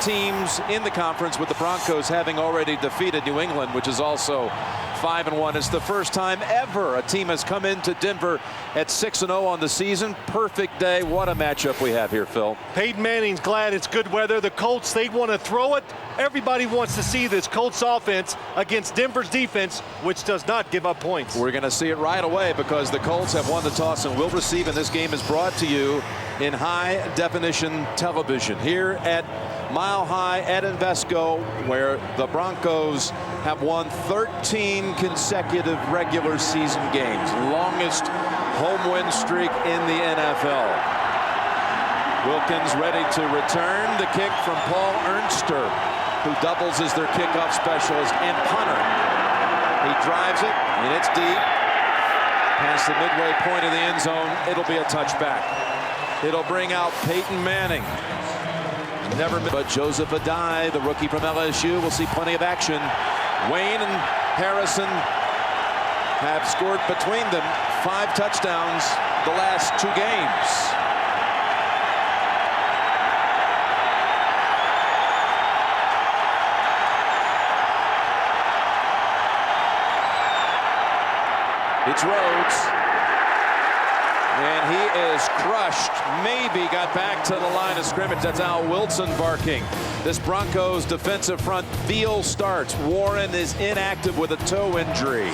teams in the conference, with the Broncos having already defeated New England, which is also 5-1. It's the first time ever a team has come into Denver at 6-0 on the season. Perfect day. What a matchup we have here, Phil. Peyton Manning's glad it's good weather. The Colts, they want to throw it. Everybody wants to see this Colts offense against Denver's defense, which does not give up points. We're going to see it right away because the Colts have won the toss and will receive, and this game is brought to you in high-definition television here at Mile High at Invesco, where the Broncos have won 13 consecutive regular season games, longest home win streak in the NFL. Wilkins ready to return the kick from Paul Ernster, who doubles as their kickoff specialist and punter. He drives it, and it's deep. Past the midway point of the end zone, it'll be a touchback. It'll bring out Peyton Manning. But Joseph Adai, the rookie from LSU, will see plenty of action. Wayne and Harrison have scored between them 5 touchdowns the last 2 games. It's Rhodes. And he is crushed. Maybe got back to the line of scrimmage. That's Al Wilson barking. This Broncos defensive front Veal starts. Warren is inactive with a toe injury.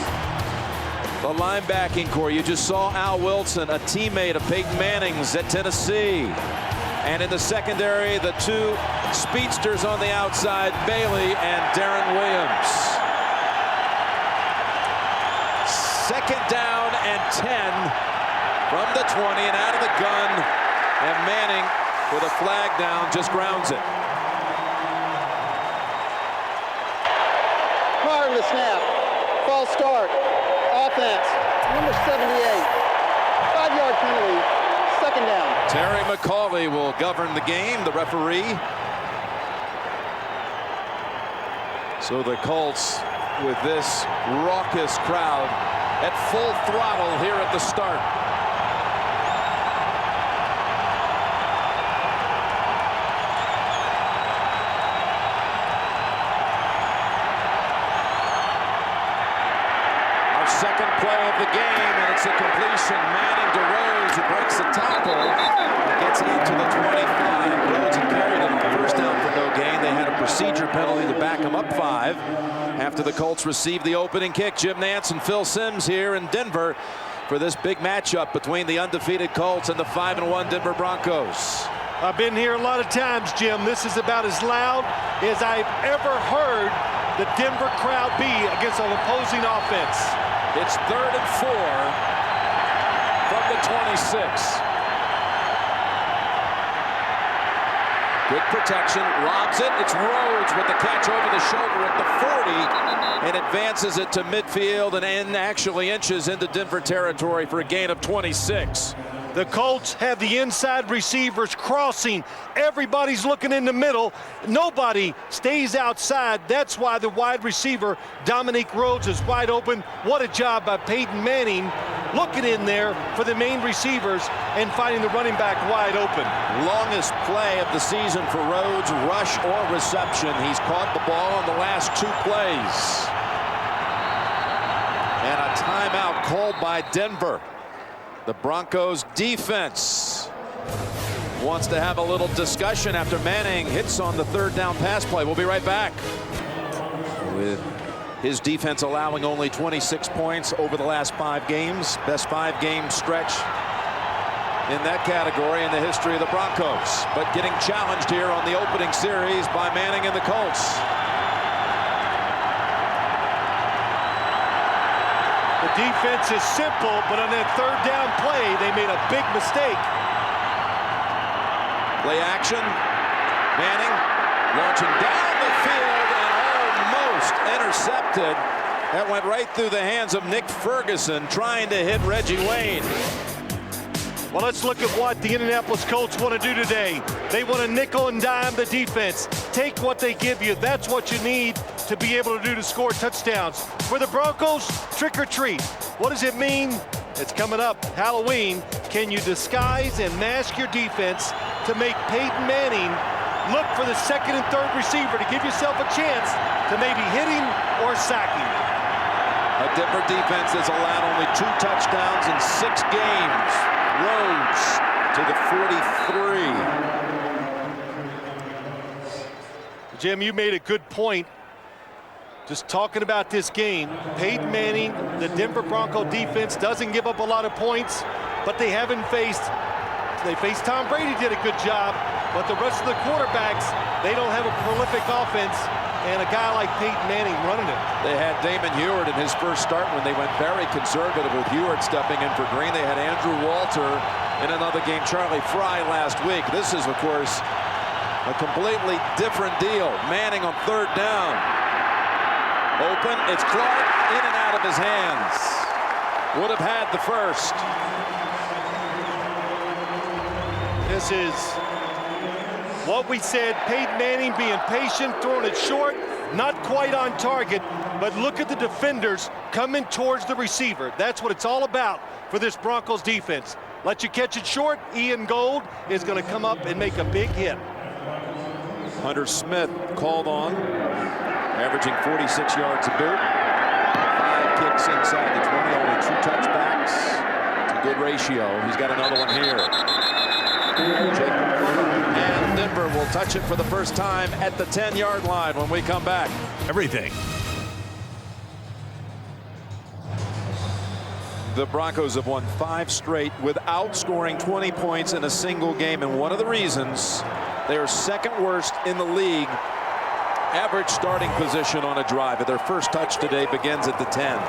The linebacking core, you just saw Al Wilson, a teammate of Peyton Manning's at Tennessee. And in the secondary, the 2 speedsters on the outside, Bailey and Darren Williams. 2nd down and 10. From the 20 and out of the gun, and Manning with a flag down just grounds it. Prior to the snap, false start, offense, number 78, 5-yard penalty, 2nd down. Terry McCauley will govern the game, the referee. So the Colts with this raucous crowd at full throttle here at the start. Second play of the game, and it's a completion. Manning to Rhodes, who breaks the tackle and gets out to the 25. Rhodes had carried it on 1st down for no gain. They had a procedure penalty to back them up 5 after the Colts received the opening kick. Jim Nantz and Phil Simms here in Denver for this big matchup between the undefeated Colts and the 5-1 Denver Broncos. I've been here a lot of times, Jim. This is about as loud as I've ever heard the Denver crowd be against an opposing offense. It's 3rd and 4 from the 26. Good protection, lobs it. It's Rhodes with the catch over the shoulder at the 40 and advances it to midfield and actually inches into Denver territory for a gain of 26. The Colts have the inside receivers crossing. Everybody's looking in the middle. Nobody stays outside. That's why the wide receiver, Dominique Rhodes, is wide open. What a job by Peyton Manning looking in there for the main receivers and finding the running back wide open. Longest play of the season for Rhodes, rush or reception. He's caught the ball on the last 2 plays. And a timeout called by Denver. The Broncos defense wants to have a little discussion after Manning hits on the 3rd down pass play. We'll be right back. With his defense allowing only 26 points over the last 5 games. Best 5-game stretch in that category in the history of the Broncos. But getting challenged here on the opening series by Manning and the Colts. The defense is simple, but on that 3rd down play, they made a big mistake. Play action. Manning launching down the field and almost intercepted. That went right through the hands of Nick Ferguson trying to hit Reggie Wayne. Well, let's look at what the Indianapolis Colts want to do today. They want to nickel and dime the defense. Take what they give you. That's what you need to be able to do to score touchdowns. For the Broncos, trick or treat. What does it mean? It's coming up, Halloween. Can you disguise and mask your defense to make Peyton Manning look for the second and third receiver to give yourself a chance to maybe hit him or sack him. A Denver defense that's allowed only 2 touchdowns in 6 games. Rhodes to the 43. Jim, you made a good point. Just talking about this game, Peyton Manning, the Denver Bronco defense doesn't give up a lot of points, but they faced Tom Brady, did a good job, but the rest of the quarterbacks, they don't have a prolific offense, and a guy like Peyton Manning running it. They had Damon Heward in his first start when they went very conservative with Heward stepping in for Green. They had Andrew Walter in another game, Charlie Fry last week. This is, of course, a completely different deal. Manning on 3rd down. Open, it's Clark, in and out of his hands. Would have had the first. This is what we said, Peyton Manning being patient, throwing it short, not quite on target, but look at the defenders coming towards the receiver. That's what it's all about for this Broncos defense. Let you catch it short, Ian Gold is going to come up and make a big hit. Hunter Smith called on, averaging 46 yards a boot. 5 kicks inside the 20, only 2 touchbacks. It's a good ratio. He's got another one here. And Denver will touch it for the first time at the 10-yard line when we come back. Everything. The Broncos have won 5 straight without scoring 20 points in a single game, and one of the reasons they are 2nd worst in the league average starting position on a drive. Their first touch today begins at the 10.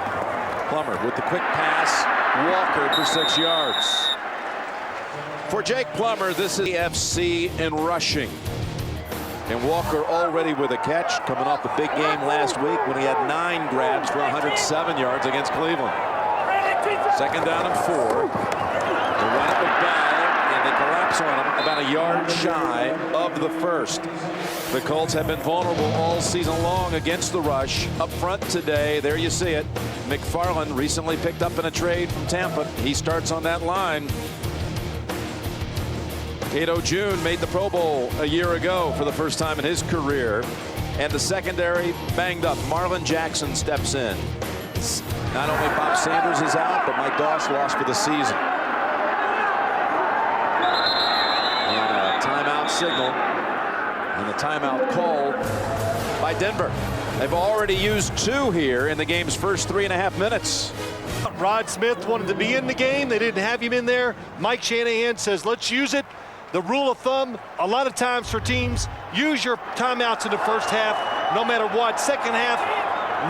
Plummer with the quick pass. Walker for 6 yards. For Jake Plummer, this is AFC in rushing. And Walker already with a catch, coming off a big game last week when he had 9 grabs for 107 yards against Cleveland. 2nd down and 4. They run it with Bell, and they collapse on him about a yard shy of the first. The Colts have been vulnerable all season long against the rush. Up front today, there you see it. McFarland recently picked up in a trade from Tampa. He starts on that line. Cato June made the Pro Bowl a year ago for the first time in his career. And the secondary banged up. Marlon Jackson steps in. Not only Bob Sanders is out, but Mike Doss lost for the season. And a timeout signal. And the timeout called by Denver. They've already used 2 here in the game's first 3.5 minutes. Rod Smith wanted to be in the game. They didn't have him in there. Mike Shanahan says, let's use it. The rule of thumb, a lot of times for teams, use your timeouts in the first half, no matter what. Second half,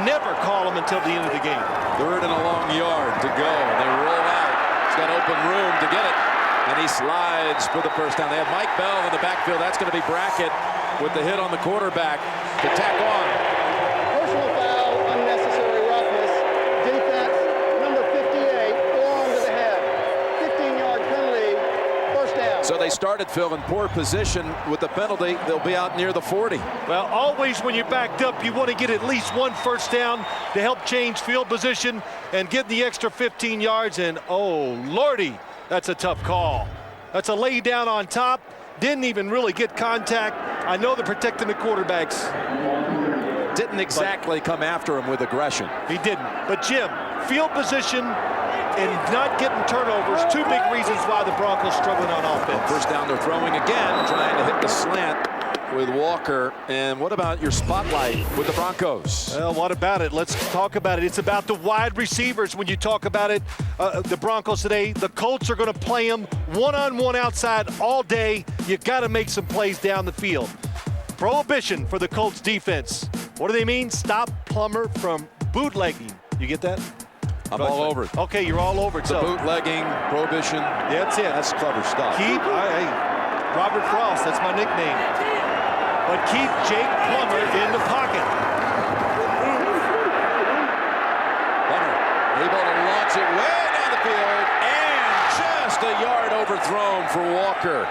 never call them until the end of the game. 3rd and a long yard to go. And they roll out. He's got open room to get it. And he slides for the first down. They have Mike Bell in the backfield. That's going to be Brackett with the hit on the quarterback to tack on. Personal foul, unnecessary roughness. Defense, number 58, forearm to the head. 15-yard penalty, first down. So they started, Phil, in poor position. With the penalty, they'll be out near the 40. Well, always when you're backed up, you want to get at least 1 first down to help change field position and get the extra 15 yards. And, oh, Lordy, that's a tough call. That's a lay down on top. Didn't even really get contact. I know they're protecting the quarterbacks. Didn't exactly come after him with aggression. He didn't. But, Jim, field position and not getting turnovers, 2 big reasons why the Broncos struggling on offense. First down, they're throwing again, trying to hit the slant with Walker. And what about your spotlight with the Broncos? Well, what about it? Let's talk about it. It's about the wide receivers when you talk about it. The Broncos today, the Colts are going to play them one-on-one outside all day. You got to make some plays down the field. Prohibition for the Colts defense. What do they mean? Stop Plummer from bootlegging. You get that? I'm all over it. Okay, you're all over it. The bootlegging, prohibition. That's it. That's clever stuff. Keep, hey, Robert Frost, that's my nickname. But keep Jake Plummer in the pocket. Plummer able to launch it way down the field, and just a yard overthrown for Walker.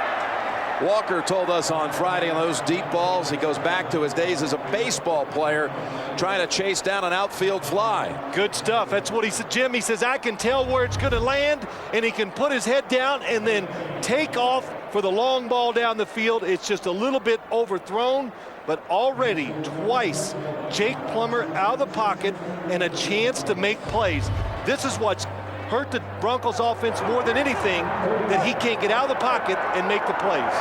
Walker told us on Friday on those deep balls, he goes back to his days as a baseball player trying to chase down an outfield fly. Good stuff. That's what he said, Jim. He says, I can tell where it's going to land, and he can put his head down and then take off for the long ball down the field. It's just a little bit overthrown, but already twice Jake Plummer out of the pocket and a chance to make plays. This is what's hurt the Broncos offense more than anything, that he can't get out of the pocket and make the plays.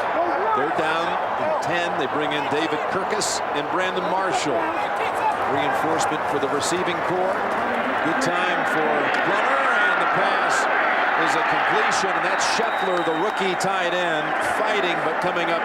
Third down and 10. They bring in David Kirkus and Brandon Marshall. Reinforcement for the receiving corps. Good time for Plummer, and the pass is a completion, and that's Scheffler, the rookie tight end, fighting but coming up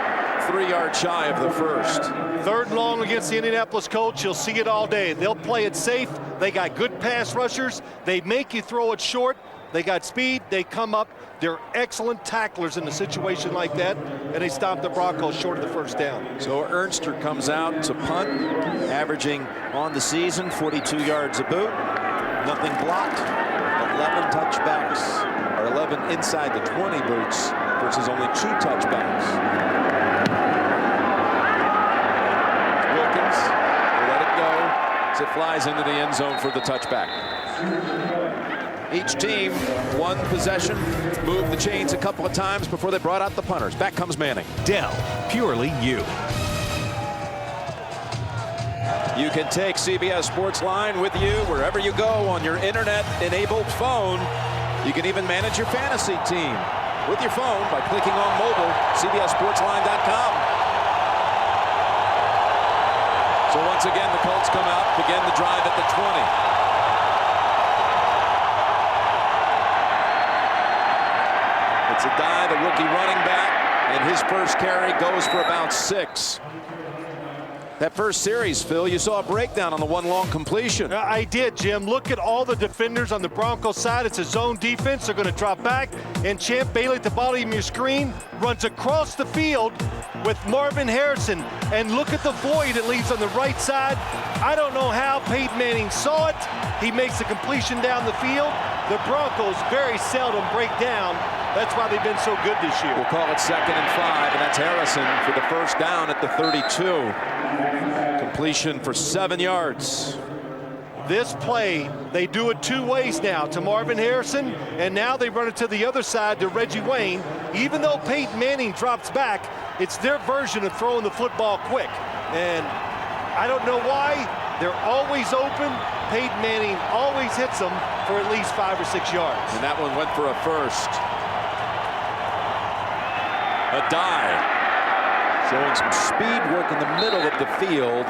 3 yards shy of the first. Third and long against the Indianapolis Colts. You'll see it all day. They'll play it safe. They got good pass rushers. They make you throw it short. They got speed. They come up. They're excellent tacklers in a situation like that, and they stop the Broncos short of the first down. So Ernster comes out to punt, averaging on the season 42 yards a boot. Nothing blocked. 11 touchbacks, or 11 inside the 20 boots versus only 2 touchbacks. Wilkins will let it go as it flies into the end zone for the touchback. Each team, one possession, moved the chains a couple of times before they brought out the punters. Back comes Manning. Dell, purely you. You can take CBS Sports Line with you wherever you go on your internet-enabled phone. You can even manage your fantasy team with your phone by clicking on mobile, CBSSportsLine.com. So once again, the Colts come out, begin the drive at the 20. It's a dive, the rookie running back, and his first carry goes for about 6. That first series, Phil, you saw a breakdown on the one long completion. I did, Jim. Look at all the defenders on the Broncos side. It's a zone defense. They're going to drop back, and Champ Bailey at the bottom of your screen runs across the field with Marvin Harrison. And look at the void it leaves on the right side. I don't know how Peyton Manning saw it. He makes the completion down the field. The Broncos very seldom break down. That's why they've been so good this year. We'll call it 2nd and 5, and that's Harrison for the first down at the 32. Completion for 7 yards. This play, they do it 2 ways now, to Marvin Harrison, and now they run it to the other side to Reggie Wayne. Even though Peyton Manning drops back, it's their version of throwing the football quick. And I don't know why. They're always open. Peyton Manning always hits them for at least 5 or 6 yards. And that one went for a first. A dive. Showing some speed work in the middle of the field.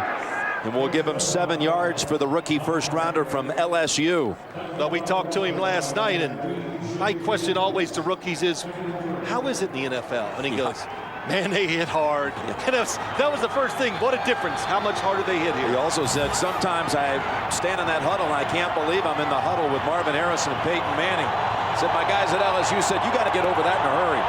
And we'll give him 7 yards for the rookie first rounder from LSU. Well, we talked to him last night, and my question always to rookies is, how is it in the NFL? And he goes, man, they hit hard. And that was the first thing. What a difference. How much harder they hit here. He also said, sometimes I stand in that huddle and I can't believe I'm in the huddle with Marvin Harrison and Peyton Manning. Said, my guys at LSU said, you got to get over that in a hurry.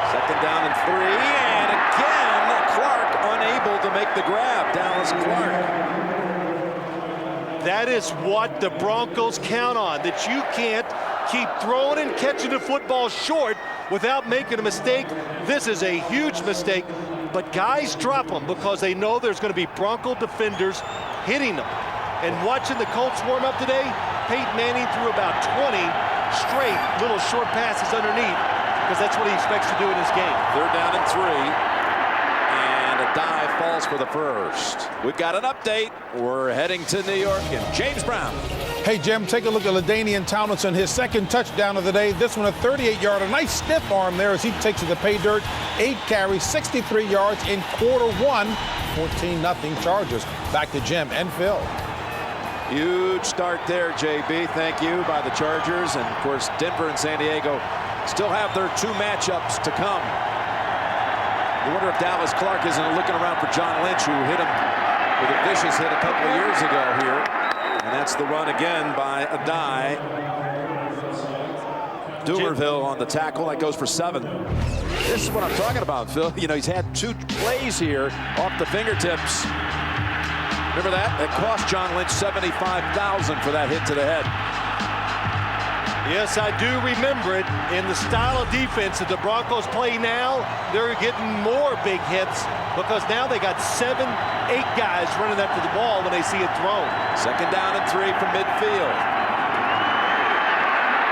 2nd down and 3, and again, Clark unable to make the grab. Dallas Clark. That is what the Broncos count on, that you can't keep throwing and catching the football short without making a mistake. This is a huge mistake, but guys drop them because they know there's going to be Bronco defenders hitting them. And watching the Colts warm up today, Peyton Manning threw about 20 straight little short passes underneath, because that's what he expects to do in this game. 3rd down and 3. And a dive falls for the first. We've got an update. We're heading to New York, and James Brown. Hey, Jim, take a look at LaDainian Tomlinson, his 2nd touchdown of the day. This one a 38-yarder. A nice stiff arm there as he takes to the pay dirt. 8 carries, 63 yards in quarter 1. 14-0 Chargers. Back to Jim and Phil. Huge start there, JB. Thank you by the Chargers. And, of course, Denver and San Diego still have their 2 matchups to come. I wonder if Dallas Clark isn't looking around for John Lynch, who hit him with a vicious hit a couple of years ago here. And that's the run again by Adai. Dumerville on the tackle. That goes for 7. This is what I'm talking about, Phil. You know, he's had 2 plays here off the fingertips. Remember that? It cost John Lynch $75,000 for that hit to the head. Yes, I do remember it. In the style of defense that the Broncos play now, they're getting more big hits because now they got 7, 8 guys running after the ball when they see it thrown. 2nd down and 3 from midfield.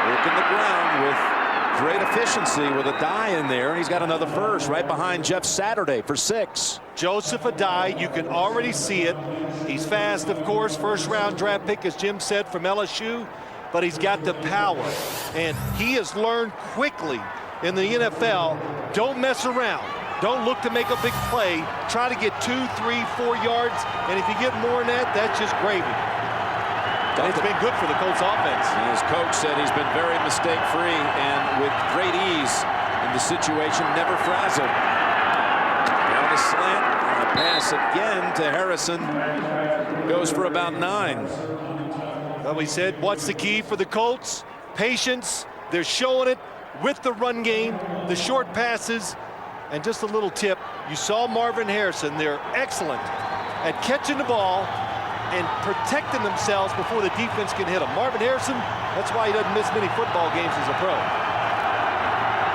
Here working the ground with great efficiency with Adai in there, and he's got another first right behind Jeff Saturday for 6. Joseph Adai, you can already see it. He's fast, of course, first-round draft pick, as Jim said, from LSU, but he's got the power, and he has learned quickly in the NFL, don't mess around. Don't look to make a big play. Try to get 2, 3, 4 yards, and if you get more than that, that's just gravy. And it's been good for the Colts offense. And his coach said he's been very mistake-free and with great ease in the situation, never frazzled. Down the slant, and the pass again to Harrison. Goes for about 9. Well, we said, what's the key for the Colts? Patience. They're showing it with the run game, the short passes, and just a little tip. You saw Marvin Harrison. They're excellent at catching the ball and protecting themselves before the defense can hit them. Marvin Harrison, that's why he doesn't miss many football games as a pro.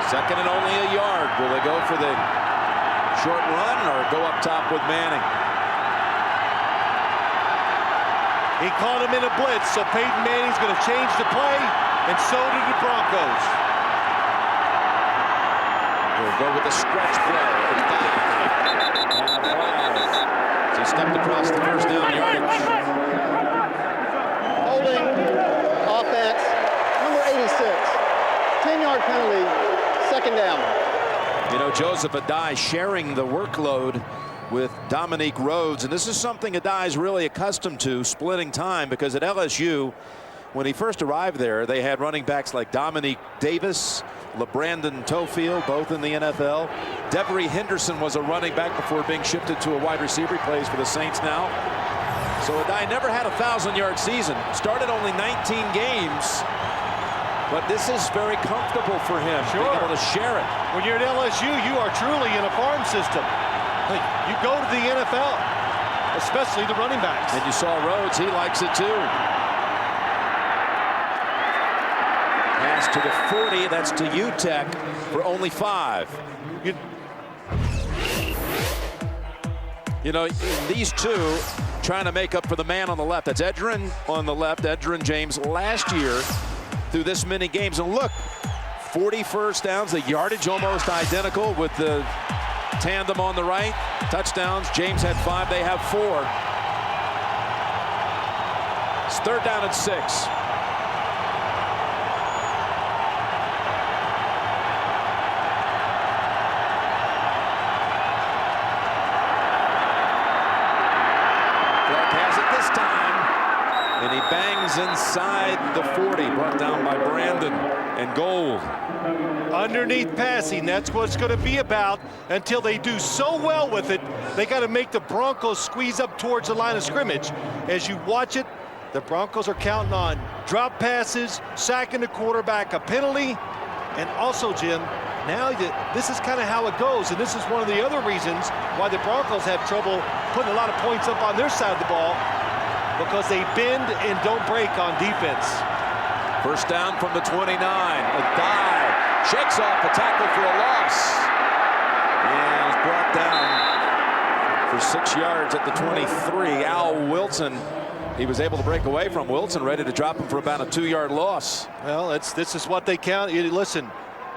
Second and only a yard. Will they go for the short run or go up top with Manning? He caught him in a blitz, so Peyton Manning's going to change the play, and so did the Broncos. We'll go with the stretch play. He stepped across the first down yardage. Holding offense, number 86. 10-yard penalty, second down. You know, Joseph Adai sharing the workload with Dominique Rhodes, and this is something Adai's really accustomed to, splitting time, because at LSU, when he first arrived there, they had running backs like Dominique Davis, LeBrandon Tofield, both in the NFL. Devery Henderson was a running back before being shifted to a wide receiver. He plays for the Saints now. So Adai never had a 1,000-yard season. Started only 19 games. But this is very comfortable for him, Sure. being able to share it. When you're at LSU, you are truly in a farm system. You go to the NFL, especially the running backs. And you saw Rhodes, he likes it too. Pass to the 40, that's to UTEP for only 5. You know, these two trying to make up for the man on the left. That's Edgerrin on the left, Edgerrin James last year through this many games. And look, 40 first downs, the yardage almost identical with the tandem on the right. Touchdowns, James had 5, they have 4. It's 3rd down and 6. And he bangs inside the 40, brought down by Brandon and Gold. Underneath passing, that's what it's going to be about until they do so well with it. They got to make the Broncos squeeze up towards the line of scrimmage. As you watch it, the Broncos are counting on drop passes, sacking the quarterback, a penalty, and also, Jim, now this is kind of how it goes, and this is one of the other reasons why the Broncos have trouble putting a lot of points up on their side of the ball, because they bend and don't break on defense. First down from the 29. Adai shakes off a tackle for a loss. And is brought down for 6 yards at the 23. Al Wilson, he was able to break away from Wilson, ready to drop him for about a 2-yard loss. Well, this is what they count. Listen,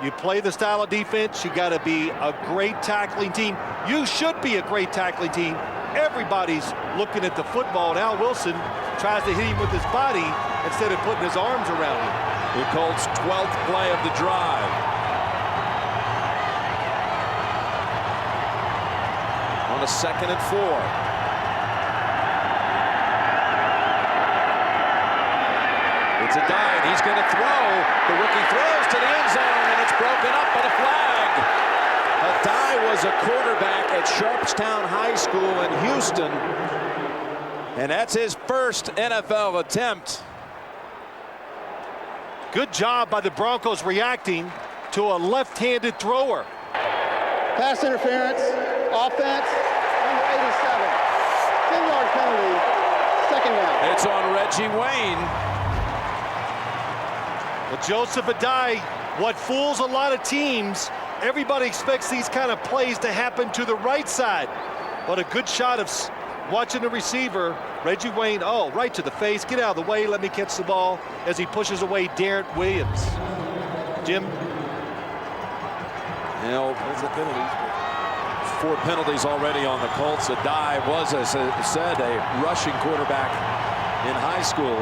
you play the style of defense, you got to be a great tackling team. You should be a great tackling team. Everybody's looking at the football, and Al Wilson tries to hit him with his body instead of putting his arms around him. The Colts' 12th play of the drive. On a 2nd and 4. It's Adai, and he's going to throw. The rookie throws to the end zone, and it's broken up by the flag. Adai was a quarterback at Sharpstown High School in Houston, and that's his first NFL attempt. Good job by the Broncos reacting to a left-handed thrower. Pass interference, offense, number 87. 10-yard penalty, second down. It's on Reggie Wayne. But Joseph Adai, what fools a lot of teams, everybody expects these kind of plays to happen to the right side. But a good shot of watching the receiver, Reggie Wayne, right to the face. Get out of the way. Let me catch the ball as he pushes away Darren Williams. Jim? There's the penalties. 4 penalties already on the Colts. Adai was, as I said, a rushing quarterback in high school.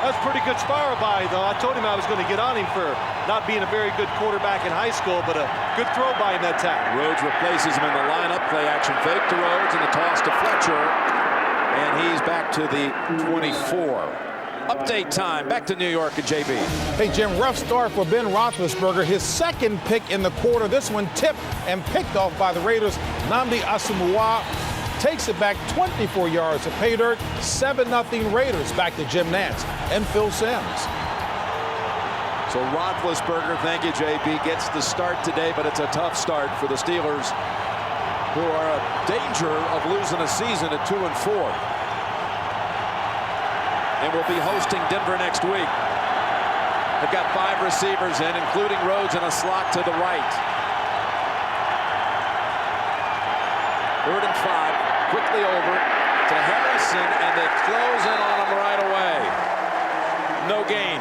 That's pretty good spiral by, though. I told him I was going to get on him for not being a very good quarterback in high school, but a good throw by in that tackle. Rhodes replaces him in the lineup. Play action fake to Rhodes and a toss to Fletcher. And he's back to the 24. Update time. Back to New York and JB. Hey, Jim, rough start for Ben Roethlisberger. His second pick in the quarter. This one tipped and picked off by the Raiders. Nnamdi Asomugha takes it back 24 yards to pay dirt. 7-0 Raiders. Back to Jim Nantz and Phil Simms. So Roethlisberger, thank you, JB, gets the start today, but it's a tough start for the Steelers, who are in danger of losing a season at 2-4. And will be hosting Denver next week. They've got 5 receivers in, including Rhodes in a slot to the right. 3rd and 5, quickly over to Harrison, and they close in on him right away. No gain.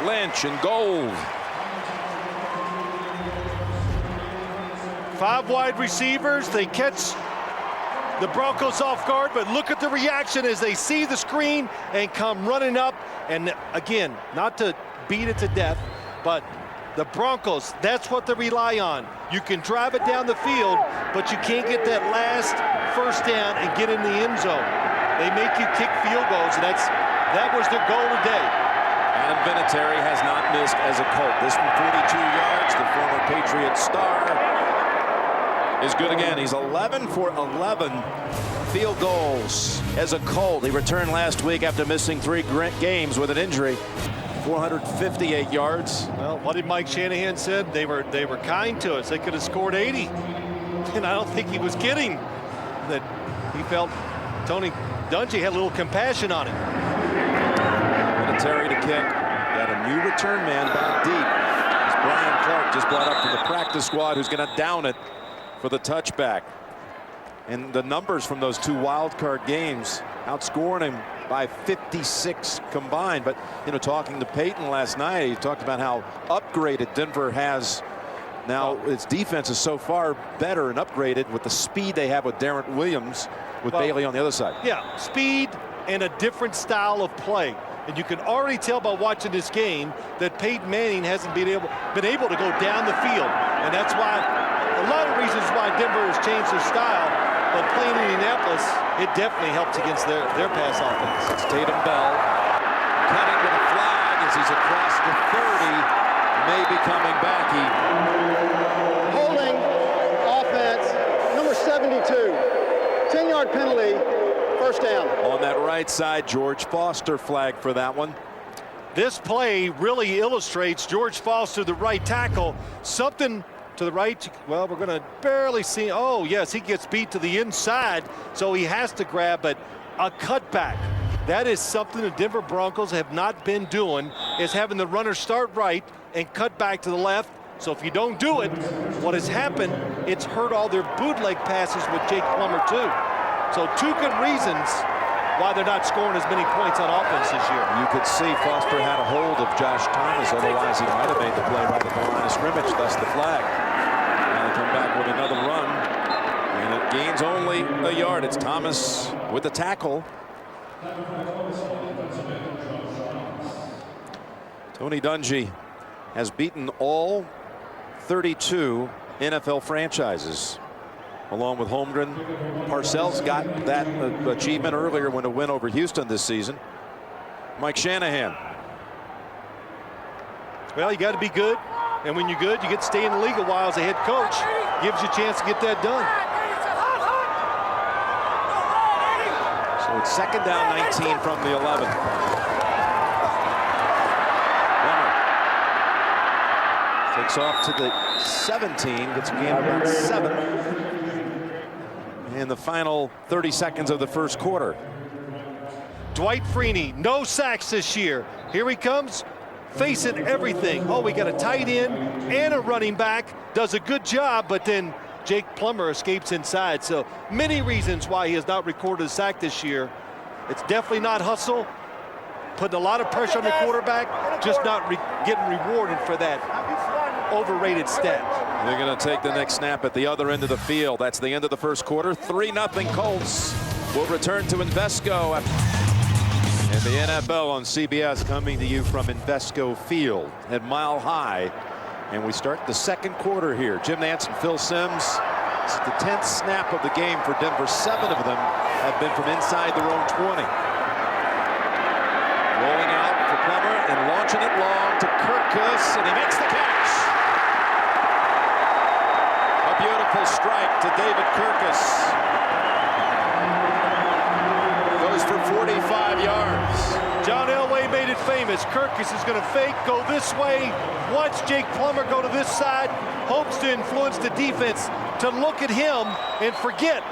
Lynch and Gold. 5 wide receivers. They catch the Broncos off guard, but look at the reaction as they see the screen and come running up. And again, not to beat it to death, but the Broncos, that's what they rely on. You can drive it down the field, but you can't get that last first down and get in the end zone. They make you kick field goals, and that was their goal today. Adam Vinatieri has not missed as a Colt. This from 42 yards, the former Patriot star is good again. He's 11 for 11 field goals as a Colt. He returned last week after missing 3 games with an injury. 458 yards. Well, what did Mike Shanahan said? They were kind to us. They could have scored 80. And I don't think he was kidding. That he felt Tony Dungy had a little compassion on him. Vinatieri to kick. Got a new return man back deep. As Brian Clark just brought up from the practice squad, who's going to down it for the touchback. And the numbers from those 2 wild card games outscoring him by 56 combined. But, you know, talking to Peyton last night, he talked about how upgraded Denver has now. Its defense is so far better and upgraded with the speed they have with Darren Williams, with Bailey on the other side. Yeah, speed and a different style of play. And you can already tell by watching this game that Peyton Manning hasn't been able to go down the field. And that's why, a lot of reasons why Denver has changed their style. But playing in Indianapolis, it definitely helps against their pass offense. It's Tatum Bell cutting with a flag as he's across the 30. May be coming back. Holding offense, number 72. 10-yard penalty, first down. On that right side, George Foster flagged for that one. This play really illustrates George Foster, the right tackle, something to the right. Well, we're going to barely see. Oh, yes, he gets beat to the inside, so he has to grab, but a cutback. That is something the Denver Broncos have not been doing, is having the runner start right and cut back to the left. So if you don't do it, what has happened, it's hurt all their bootleg passes with Jake Plummer, too. So 2 good reasons why they're not scoring as many points on offense this year. You could see Foster had a hold of Josh Thomas, otherwise he might have made the play right at the line of scrimmage, thus the flag. Now they come back with another run, and it gains only a yard. It's Thomas with the tackle. Tony Dungy has beaten all 32 NFL franchises. Along with Holmgren, Parcells got that achievement earlier when a win over Houston this season. Mike Shanahan. Well, you got to be good, and when you're good, you get to stay in the league a while as a head coach. Gives you a chance to get that done. So it's 2nd down, 19 from the 11. Plummer takes off to the 17, gets a gain of about 7. In the final 30 seconds of the first quarter. Dwight Freeney, no sacks this year. Here he comes, facing everything. Oh, we got a tight end and a running back. Does a good job, but then Jake Plummer escapes inside. So many reasons why he has not recorded a sack this year. It's definitely not hustle, putting a lot of pressure on the quarterback, just not getting rewarded for that overrated stat. They're going to take the next snap at the other end of the field. That's the end of the first quarter. 3-0 Colts will return to Invesco. And the NFL on CBS coming to you from Invesco Field at Mile High. And we start the second quarter here. Jim Nantz and Phil Simms. This is the 10th snap of the game for Denver. 7 of them have been from inside their own 20. Rolling out for Plummer and launching it long to Kirkus, and he makes the catch. A beautiful strike to David Kirkus. Goes for 45 yards. John Elway made it famous. Kirkus is going to fake, go this way, watch Jake Plummer go to this side, hopes to influence the defense to look at him and forget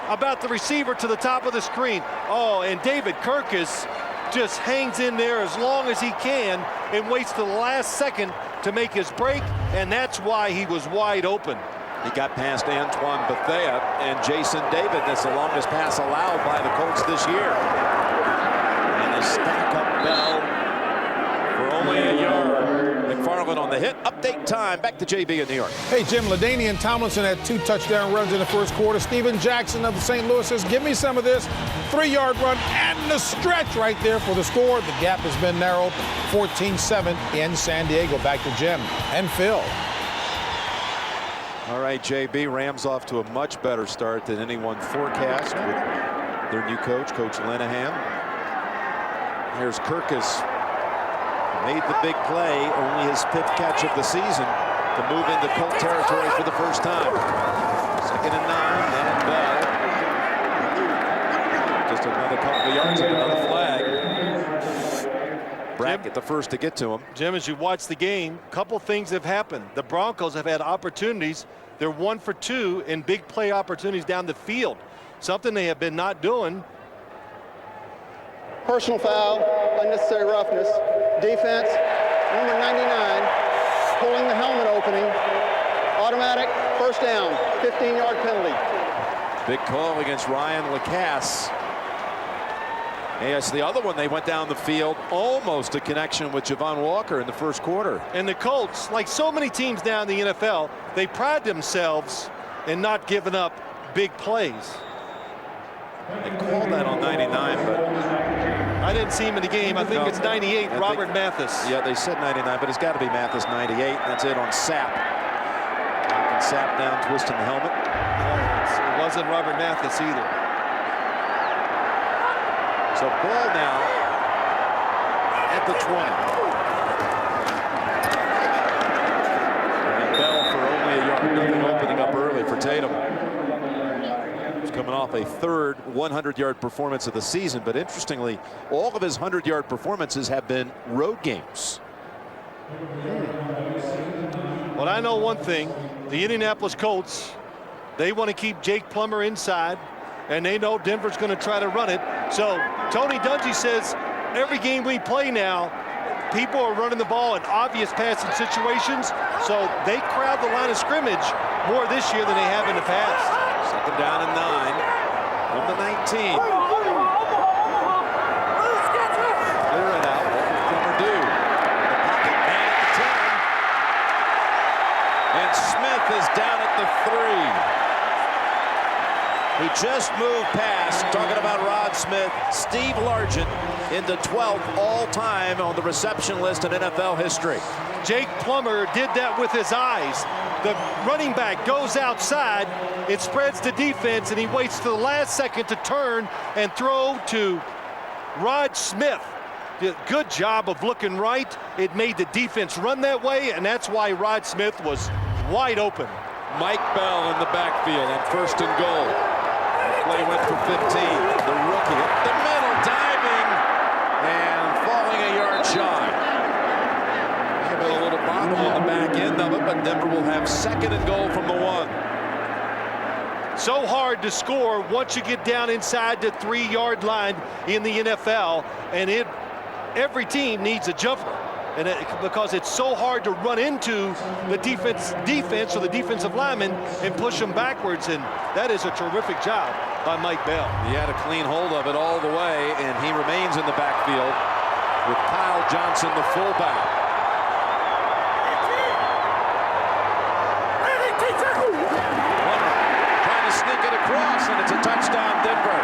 about the receiver to the top of the screen. Oh, and David Kirkus just hangs in there as long as he can and waits to the last second to make his break, and that's why he was wide open. He got past Antoine Bethea and Jason David. That's the longest pass allowed by the Colts this year. And a stack-up bell for only a yard. McFarland on the hit. Update time. Back to JB in New York. Hey, Jim, LaDainian Tomlinson had 2 touchdown runs in the first quarter. Steven Jackson of St. Louis says, give me some of this. 3-yard run and the stretch right there for the score. The gap has been narrowed. 14-7 in San Diego. Back to Jim and Phil. All right, JB, Rams off to a much better start than anyone forecast with their new coach, Coach Linehan. Here's Kirkus. Made the big play, only his 5th catch of the season, to move into Colt territory for the first time. 2nd and 9, and Bell. Just another couple of yards and another flag. Brackett the first to get to him. Jim, as you watch the game, a couple things have happened. The Broncos have had opportunities. They're 1 for 2 in big play opportunities down the field. Something they have been not doing. Personal foul, unnecessary roughness. Defense, number 99, pulling the helmet opening. Automatic, first down, 15-yard penalty. Big call against Ryan Lacasse. Yes, the other one, they went down the field, almost a connection with Javon Walker in the first quarter. And the Colts, like so many teams now in the NFL, they pride themselves in not giving up big plays. They called that on 99, but I didn't see him in the game. I think it's 98, Robert Mathis. Yeah, they said 99, but it's got to be Mathis 98. That's it on Sapp. And Sapp down, twisting the helmet. It wasn't Robert Mathis either. So ball now at the 20. And Bell for only a yard. Nothing opening up early for Tatum. He's coming off a 3rd 100-yard performance of the season, but interestingly, all of his 100-yard performances have been road games. Well, I know one thing. The Indianapolis Colts, they want to keep Jake Plummer inside, and they know Denver's going to try to run it. So Tony Dungy says every game we play now, people are running the ball in obvious passing situations, so they crowd the line of scrimmage more this year than they have in the past. 2nd down and 9 from the 19. Clear it out. What will Plummer do? In the pocket, man at the 10. And Smith is down at the 3. He just moved past, talking about Rod Smith, Steve Largent into 12th all-time on the reception list in NFL history. Jake Plummer did that with his eyes. The running back goes outside, it spreads the defense, and he waits to the last second to turn and throw to Rod Smith. Good job of looking right. It made the defense run that way, and that's why Rod Smith was wide open. Mike Bell in the backfield on 1st and goal. The play went for 15. The rookie at the middle, diving and falling a yard shy. A little bottom on the back end of it, but Denver will have 2nd and goal from the 1. So hard to score once you get down inside the 3-yard line in the NFL, and every team needs a jumper. And because it's so hard to run into the defense or the defensive lineman and push them backwards, and that is a terrific job by Mike Bell. He had a clean hold of it all the way, and he remains in the backfield with Kyle Johnson, the fullback. Plummer trying to sneak it across, and it's a touchdown, Denver.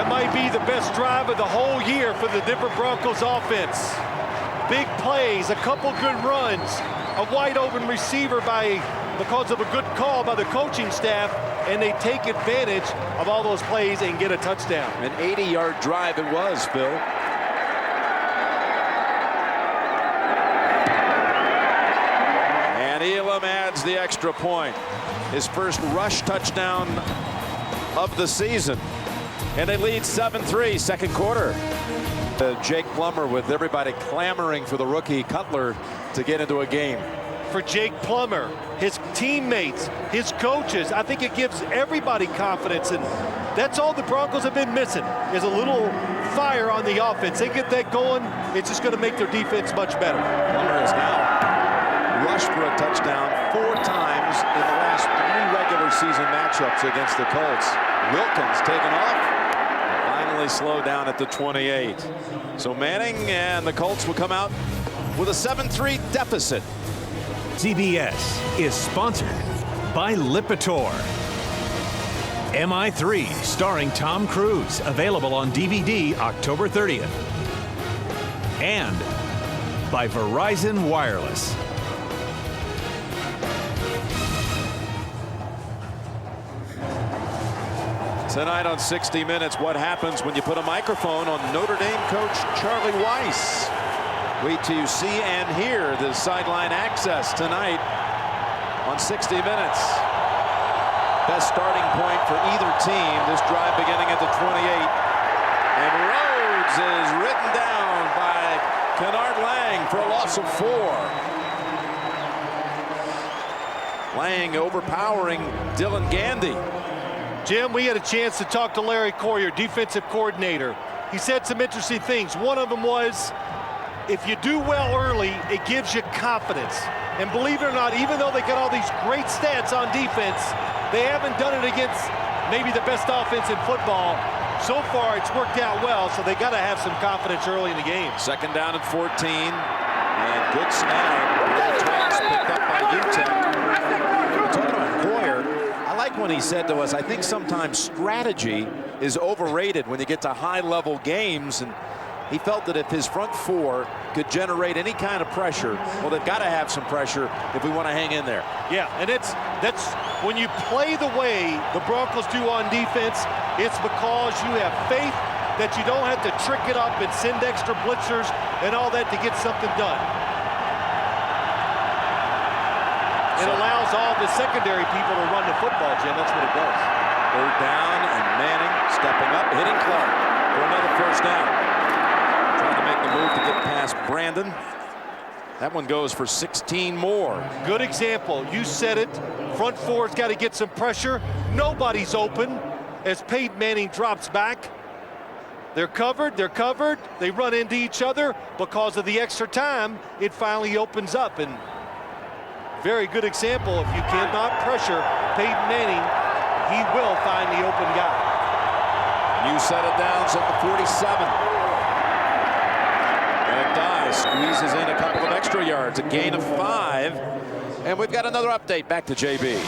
Might be the best drive of the whole year for the Denver Broncos offense. Big plays, a couple good runs, a wide open receiver because of a good call by the coaching staff, and they take advantage of all those plays and get a touchdown. An 80-yard drive it was, Phil. And Elam adds the extra point. His first rush touchdown of the season. And they lead 7-3, second quarter. Jake Plummer with everybody clamoring for the rookie Cutler to get into a game. For Jake Plummer, his teammates, his coaches, I think it gives everybody confidence, and that's all the Broncos have been missing, is a little fire on the offense. They get that going, it's just going to make their defense much better. Plummer has now rushed for a touchdown 4 times in the last 3 regular season matchups against the Colts. Wilkins taken off. Slow down at the 28. So Manning and the Colts will come out with a 7-3 deficit. CBS is sponsored by Lipitor. MI3 starring Tom Cruise, available on DVD October 30th. And by Verizon Wireless. Tonight on 60 Minutes, what happens when you put a microphone on Notre Dame coach Charlie Weiss? Wait till you see and hear the sideline access tonight on 60 Minutes. Best starting point for either team. This drive beginning at the 28. And Rhodes is written down by Kennard Lang for a loss of 4. Lang overpowering Dylan Gandy. Jim, we had a chance to talk to Larry Coyer, defensive coordinator. He said some interesting things. One of them was, if you do well early, it gives you confidence. And believe it or not, even though they got all these great stats on defense, they haven't done it against maybe the best offense in football. So far, it's worked out well, so they got to have some confidence early in the game. Second down at 14, and good snag. Toss picked up by UTEP. Talking about Coyer, I like when he said to us, I think sometimes strategy is overrated when you get to high-level games, and he felt that if his front 4 could generate any kind of pressure, well, they've got to have some pressure if we want to hang in there. Yeah, and that's when you play the way the Broncos do on defense, it's because you have faith that you don't have to trick it up and send extra blitzers and all that to get something done. It allows all the secondary people to run the football, Jim. That's what it does. Third down, and Manning stepping up, hitting Clark for another first down. Trying to make the move to get past Brandon. That one goes for 16 more. Good example. You said it. Front 4's got to get some pressure. Nobody's open as Peyton Manning drops back. They're covered. They're covered. They run into each other. Because of the extra time, it finally opens up. And very good example. If you cannot pressure Peyton Manning, he will find the open guy. You set it down at the 47. McDye squeezes in a couple of extra yards, a gain of 5. And we've got another update. Back to JB.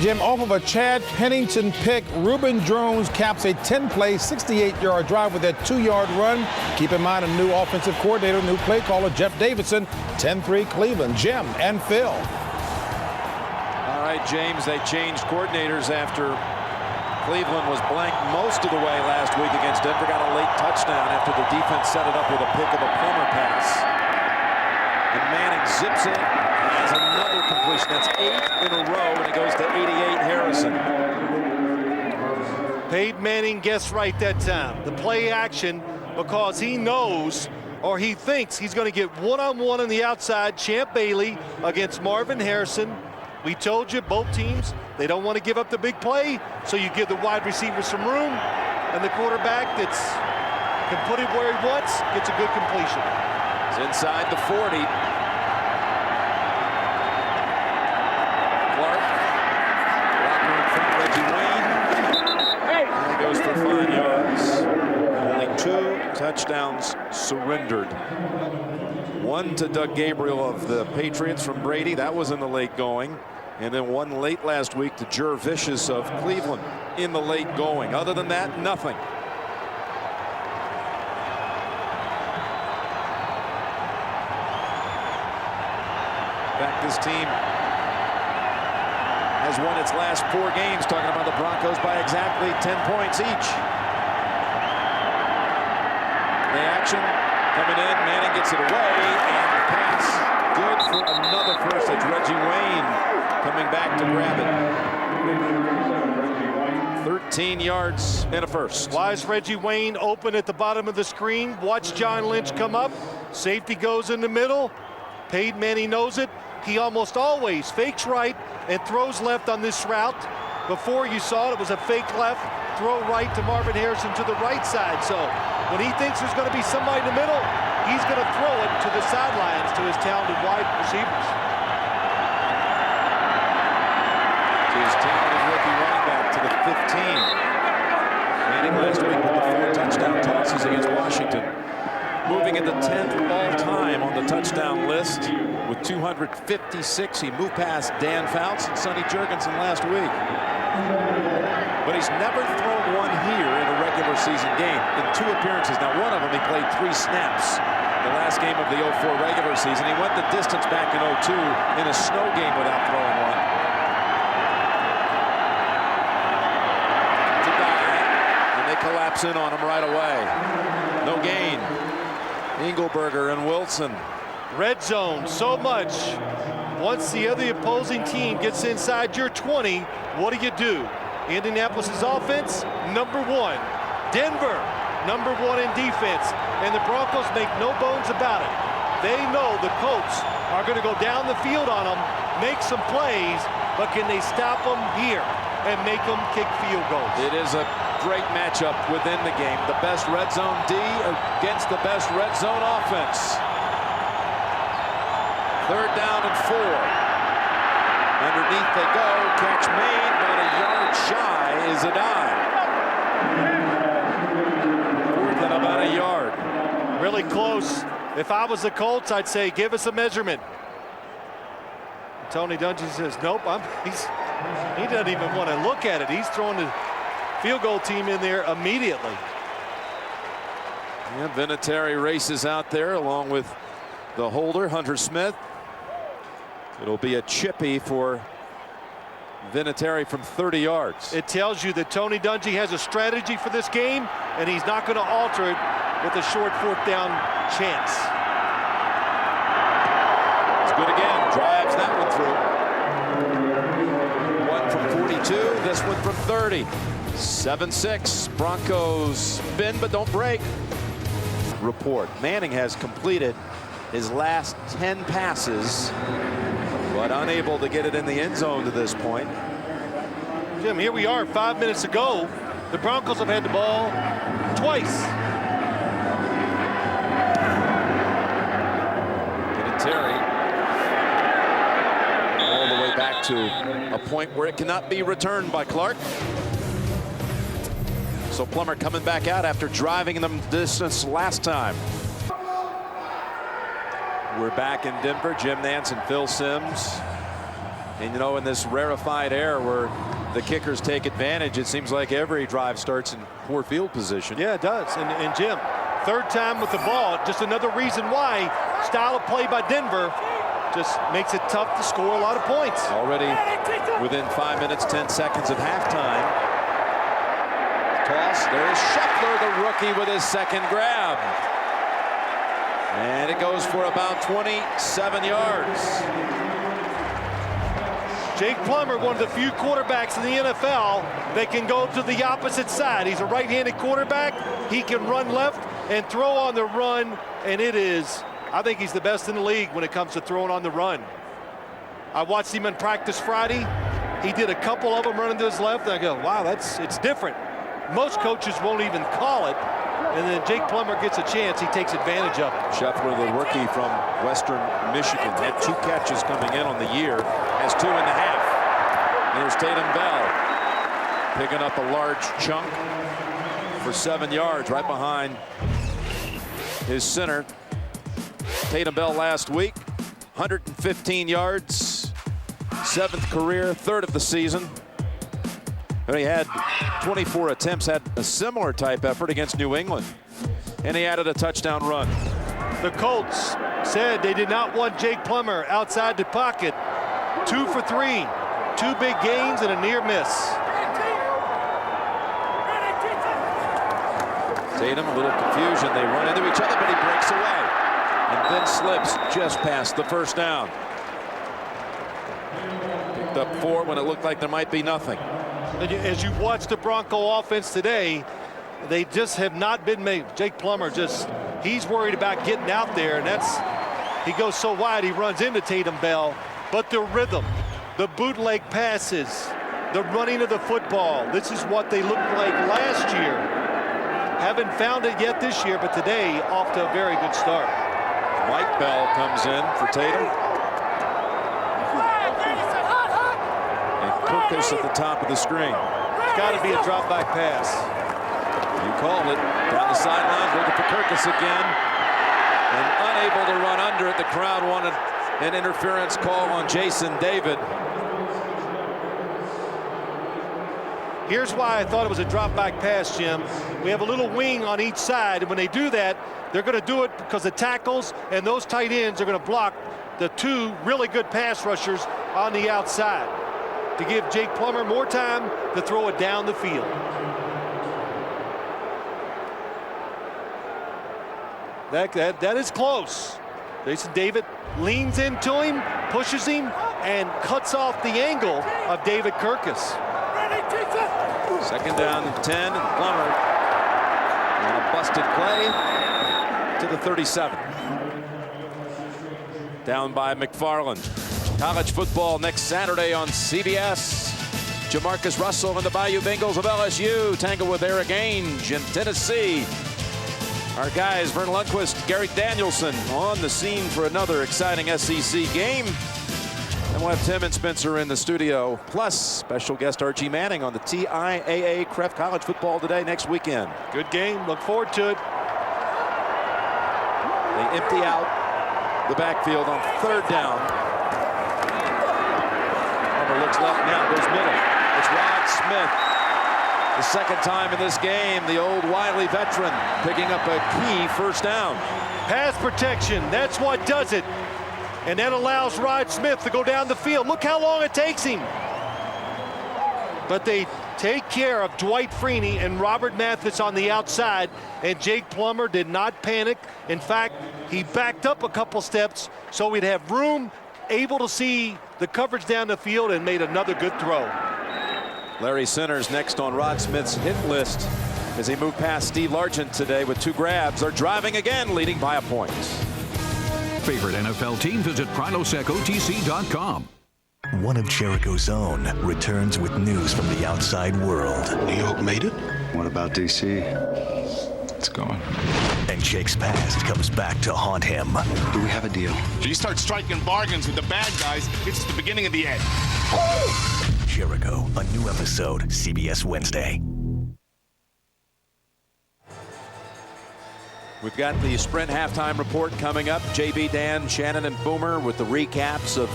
Jim, off of a Chad Pennington pick, Reuben Jones caps a 10-play, 68-yard drive with that 2-yard run. Keep in mind, a new offensive coordinator, new play caller, Jeff Davidson, 10-3 Cleveland. Jim and Phil. All right, James, they changed coordinators after Cleveland was blank most of the way last week against Denver. Got a late touchdown after the defense set it up with a pick of a Plummer pass. And Manning zips it. Has another completion. That's 8 in a row, and it goes to 88 Harrison. Peyton Manning guessed right that time. The play action, because he knows or he thinks he's going to get one-on-one on the outside. Champ Bailey against Marvin Harrison. We told you, both teams, they don't want to give up the big play, so you give the wide receiver some room, and the quarterback can put it where he wants, gets a good completion. He's inside the 40. Clark, blocker in front, Reggie Wayne. And he goes for 5 yards. Only 2 touchdowns surrendered. One to Doug Gabriel of the Patriots from Brady. That was in the late going. And then one late last week to Jer Vicious of Cleveland in the late going. Other than that, nothing. In fact, this team has won its last 4 games, talking about the Broncos, by exactly 10 points each. The action coming in, Manning gets it away, and the pass good for another first. It's Reggie Wayne coming back to grab it. 13 yards and a first. Why is Reggie Wayne open at the bottom of the screen? Watch John Lynch come up. Safety goes in the middle. Peyton Manning knows it. He almost always fakes right and throws left on this route. Before you saw it, it was a fake left, throw right to Marvin Harrison to the right side. So when he thinks there's going to be somebody in the middle, he's going to throw it to the sidelines to his talented wide receivers. To his talented rookie running back to the 15. Manning last week with the 4 touchdown tosses against Washington. Moving into 10th all-time on the touchdown list with 256. He moved past Dan Fouts and Sonny Jurgensen last week. But he's never thrown one here in a regular season game in 2 appearances. Now, one of them he played 3 snaps. The last game of the 04 regular season. He went the distance back in 02 in a snow game without throwing one. To die, and they collapse in on him right away. No gain. Engelberger and Wilson. Red zone, so much. Once the other opposing team gets inside your 20, what do? Indianapolis's offense, number 1. Denver, number 1 in defense. And the Broncos make no bones about it. They know the Colts are going to go down the field on them, make some plays, but can they stop them here and make them kick field goals? It is a great matchup within the game. The best red zone D against the best red zone offense. 3rd down and 4. Underneath they go. Catch made, but a yard shy is a dime. 4th and about a yard. Really close. If I was the Colts, I'd say, give us a measurement. Tony Dungy says, nope, he doesn't even want to look at it. He's throwing the field goal team in there immediately. Yeah, Vinatieri races out there along with the holder, Hunter Smith. It'll be a chippy for Vinatieri from 30 yards. It tells you that Tony Dungy has a strategy for this game, and he's not going to alter it with a short 4th down chance. It's good again. Drives that one through. One from 42. This one from 30. 7-6. Broncos bend but don't break. Report. Manning has completed his last 10 passes, but unable to get it in the end zone to this point. Jim, here we are 5 minutes ago. The Broncos have had the ball twice. Vinatieri all the way back to a point where it cannot be returned by Clark. So Plummer coming back out after driving them distance last time. We're back in Denver. Jim Nance and Phil Simms. And you know, in this rarefied air where the kickers take advantage, it seems like every drive starts in poor field position. Yeah, it does. And Jim, 3rd time with the ball. Just another reason why style of play by Denver just makes it tough to score a lot of points. Already within 5 minutes, 10 seconds of halftime. Toss. There's Scheffler, the rookie, with his 2nd grab. And it goes for about 27 yards. Jake Plummer, one of the few quarterbacks in the NFL that can go to the opposite side. He's a right-handed quarterback. He can run left and throw on the run, and I think he's the best in the league when it comes to throwing on the run. I watched him in practice Friday. He did a couple of them running to his left, and I go, wow, it's different. Most coaches won't even call it. And then Jake Plummer gets a chance. He takes advantage of it. Scheffler, the rookie from Western Michigan, had 2 catches coming in on the year, has 2.5. Here's Tatum Bell picking up a large chunk for 7 yards right behind his center. Tatum Bell last week, 115 yards, 7th career, 3rd of the season. But he had 24 attempts, had a similar type effort against New England, and he added a touchdown run. The Colts said they did not want Jake Plummer outside the pocket. 2 for 3, 2 big gains and a near miss. Tatum, a little confusion. They run into each other, but he breaks away and then slips just past the first down. Picked up 4 when it looked like there might be nothing. As you watch the Bronco offense today, they just have not been made. Jake Plummer he's worried about getting out there, and he goes so wide he runs into Tatum Bell. But the rhythm, the bootleg passes, the running of the football, this is what they looked like last year. Haven't found it yet this year, but today off to a very good start. White Bell comes in for Tatum. Kirkus at the top of the screen. It's got to be a drop back pass. You called it. Down the sidelines, looking for Kirkus again. And unable to run under it. The crowd wanted an interference call on Jason David. Here's why I thought it was a drop back pass, Jim. We have a little wing on each side, and when they do that, they're going to do it because the tackles and those tight ends are going to block the 2 really good pass rushers on the outside, to give Jake Plummer more time to throw it down the field. That is close. Jason David leans into him, pushes him, and cuts off the angle of David Kirkus. 2nd down and 10, and Plummer on a busted play to the 37. Down by McFarland. College football next Saturday on CBS. Jamarcus Russell and the Bayou Bengals of LSU tangle with Eric Ainge in Tennessee. Our guys, Vern Lundquist, Garrick Danielson on the scene for another exciting SEC game. And we'll have Tim and Spencer in the studio, plus special guest Archie Manning on the TIAA Cref College Football Today next weekend. Good game. Look forward to it. They empty out the backfield on 3rd down. Looks left now, goes middle. It's Rod Smith. The 2nd time in this game, the old wily veteran picking up a key 1st down. Pass protection, that's what does it. And that allows Rod Smith to go down the field. Look how long it takes him. But they take care of Dwight Freeney and Robert Mathis on the outside, and Jake Plummer did not panic. In fact, he backed up a couple steps so we'd have room, able to see the coverage down the field, and made another good throw. Larry Centers next on Rod Smith's hit list as he moved past Steve Largent today with 2 grabs. They're driving again, leading by a point. Favorite NFL team? Visit PriloSecOTC.com. One of Jericho's own returns with news from the outside world. New York made it? What about D.C.? It's going. And Jake's past comes back to haunt him. Do we have a deal? If you start striking bargains with the bad guys, it's the beginning of the end. Jericho, a new episode, CBS Wednesday. We've got the Sprint halftime report coming up. JB, Dan, Shannon, and Boomer with the recaps of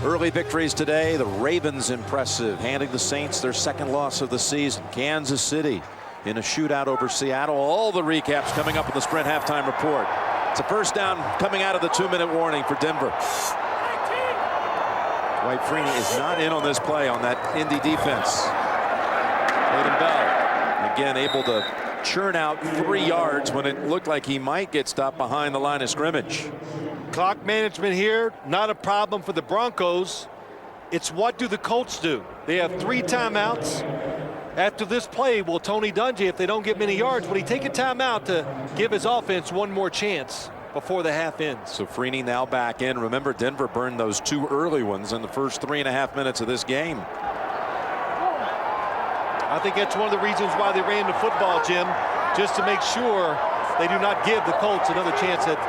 early victories today. The Ravens impressive, handing the Saints their 2nd loss of the season. Kansas City in a shootout over Seattle. All the recaps coming up in the Sprint halftime report. It's a 1st down coming out of the 2-minute warning for Denver. Dwight Freeney is not in on this play on that Indy defense. Tatum Bell again able to churn out 3 yards when it looked like he might get stopped behind the line of scrimmage. Clock management here, not a problem for the Broncos. It's what do the Colts do? They have 3 timeouts. After this play, will Tony Dungy, if they don't get many yards, will he take a timeout to give his offense one more chance? before the half ends. So Freeney now back in. Remember, Denver burned those 2 early ones in the first 3.5 minutes of this game. I think that's one of the reasons why they ran the football, Jim, just to make sure they do not give the Colts another chance at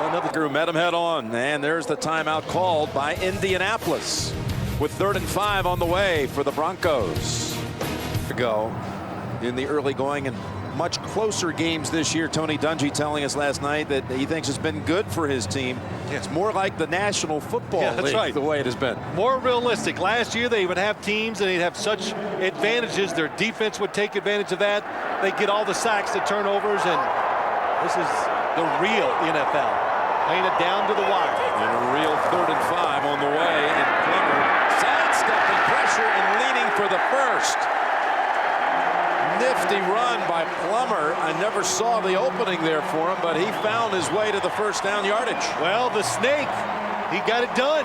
another. Drew met him head on, and there's the timeout called by Indianapolis with 3rd and 5 on the way for the Broncos. To go in the early going and much closer games this year. Tony Dungy telling us last night that he thinks it's been good for his team. It's more like the National Football League, right. The way it has been. More realistic. Last year they would have teams and they'd have such advantages. Their defense would take advantage of that. They get all the sacks, the turnovers, and this is the real NFL. Playing it down to the wire. And a real 3rd and 5 on the way. And Plummer sidestepping pressure and leaning for the first. Nifty run by Plummer. I never saw the opening there for him, but he found his way to the first down yardage. Well, the snake, he got it done.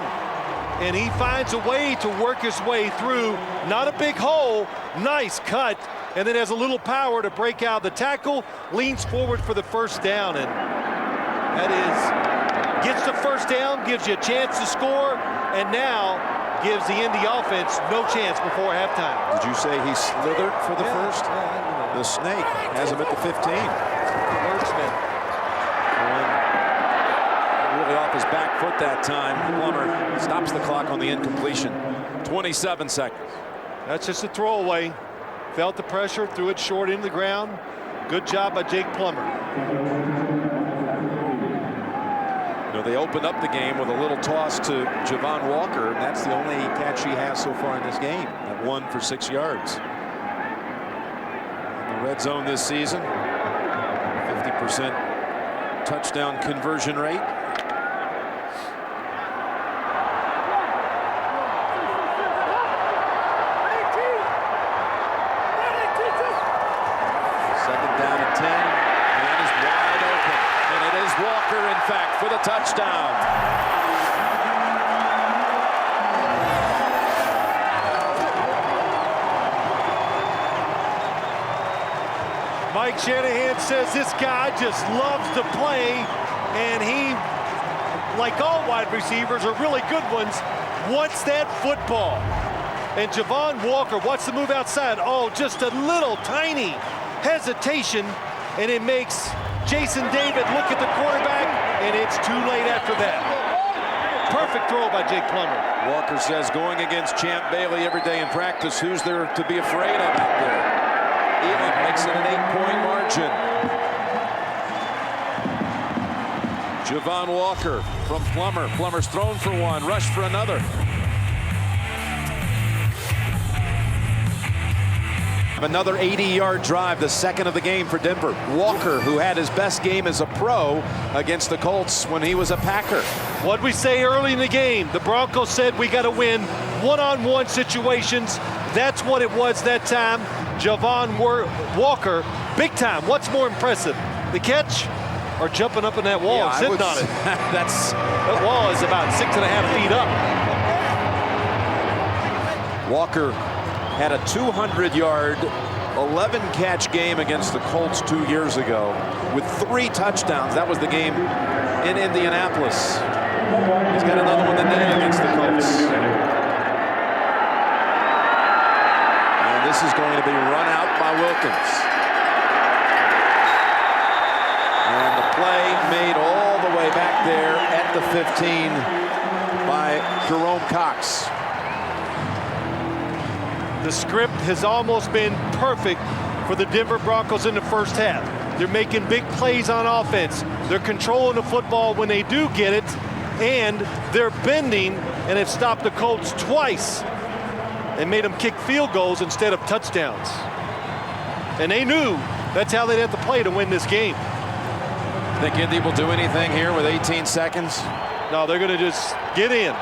And he finds a way to work his way through. Not a big hole. Nice cut. And then has a little power to break out the tackle. Leans forward for the first down. And that is, gets the first down, gives you a chance to score. And now gives the Indy offense no chance before halftime. Did you say he slithered for the first? The snake has him at the 15. Wordsmith. Really off his back foot that time. Plummer stops the clock on the incompletion. 27 seconds. That's just a throwaway. Felt the pressure, threw it short into the ground. Good job by Jake Plummer. You know, they opened up the game with a little toss to Javon Walker, and that's the only catch he has so far in this game. That one for 6 yards. In the red zone this season, 50% touchdown conversion rate. Walker, in fact, for the touchdown. Mike Shanahan says this guy just loves to play, and he, like all wide receivers, are really good ones, wants that football. And Javon Walker wants to move outside. Oh, just a little tiny hesitation, and it makes Jason David look at the quarterback, and it's too late after that. Perfect throw by Jake Plummer. Walker says going against Champ Bailey every day in practice, who's there to be afraid of out there? Elam makes it an 8-point margin. Javon Walker from Plummer. Plummer's thrown for one, rushed for another. Another 80-yard drive, the second of the game for Denver. Walker, who had his best game as a pro against the Colts when he was a Packer. What we say early in the game, the Broncos said we got to win one-on-one situations. That's what it was that time. Javon Walker, big time. What's more impressive, the catch or jumping up in that wall and sitting on it? That wall is about 6.5 feet up. Walker had a 200-yard, 11-catch game against the Colts 2 years ago with 3 touchdowns. That was the game in Indianapolis. He's got another one today against the Colts. And this is going to be run out by Wilkins. And the play made all the way back there at the 15 by Jerome Cox. The script has almost been perfect for the Denver Broncos in the first half. They're making big plays on offense. They're controlling the football when they do get it, and they're bending and have stopped the Colts twice and made them kick field goals instead of touchdowns. And they knew that's how they'd have to play to win this game. Think Indy will do anything here with 18 seconds? No, they're going to just get in.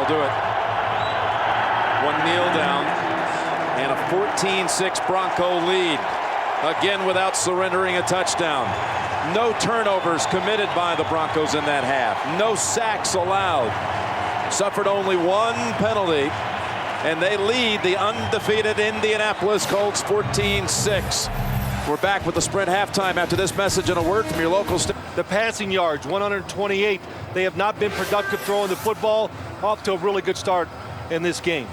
Do it. One kneel down and a 14-6 Bronco lead. Again without surrendering a touchdown. No turnovers committed by the Broncos in that half. No sacks allowed. Suffered only 1 penalty. And they lead the undefeated Indianapolis Colts 14-6. We're back with the Sprint halftime after this message and a word from your local station. The passing yards, 128. They have not been productive throwing the football. Off to a really good start in this game.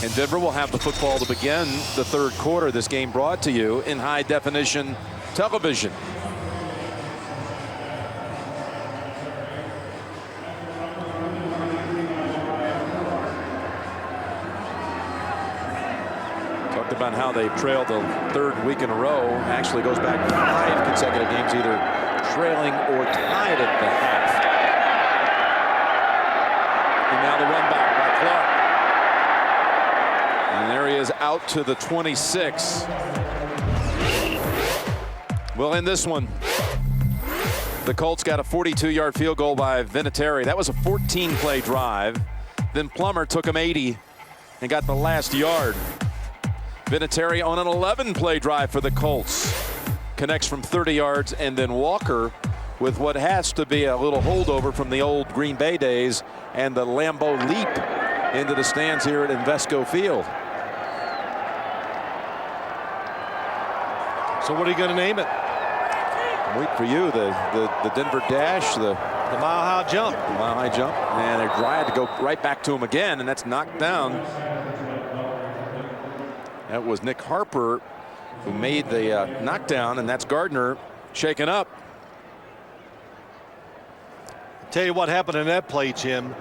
And Denver will have the football to begin the third quarter. This game brought to you in high definition television. Talked about how they trailed the third week in a row. Actually goes back 5 consecutive games, either trailing or tied at the half. And now the run back by Clark. And there he is out to the 26. Well, in this one, the Colts got a 42-yard field goal by Vinatieri. That was a 14-play drive. Then Plummer took him 80 and got the last yard. Vinatieri on an 11-play drive for the Colts. Connects from 30 yards, and then Walker with what has to be a little holdover from the old Green Bay days and the Lambeau leap into the stands here at Invesco Field. So what are you going to name it? Wait for you, the Denver dash, the mile-high jump. The mile-high jump, and they're trying to go right back to him again, and that's knocked down. That was Nick Harper who made the knockdown, and that's Gardner shaken up. Tell you what happened in that play, Jim.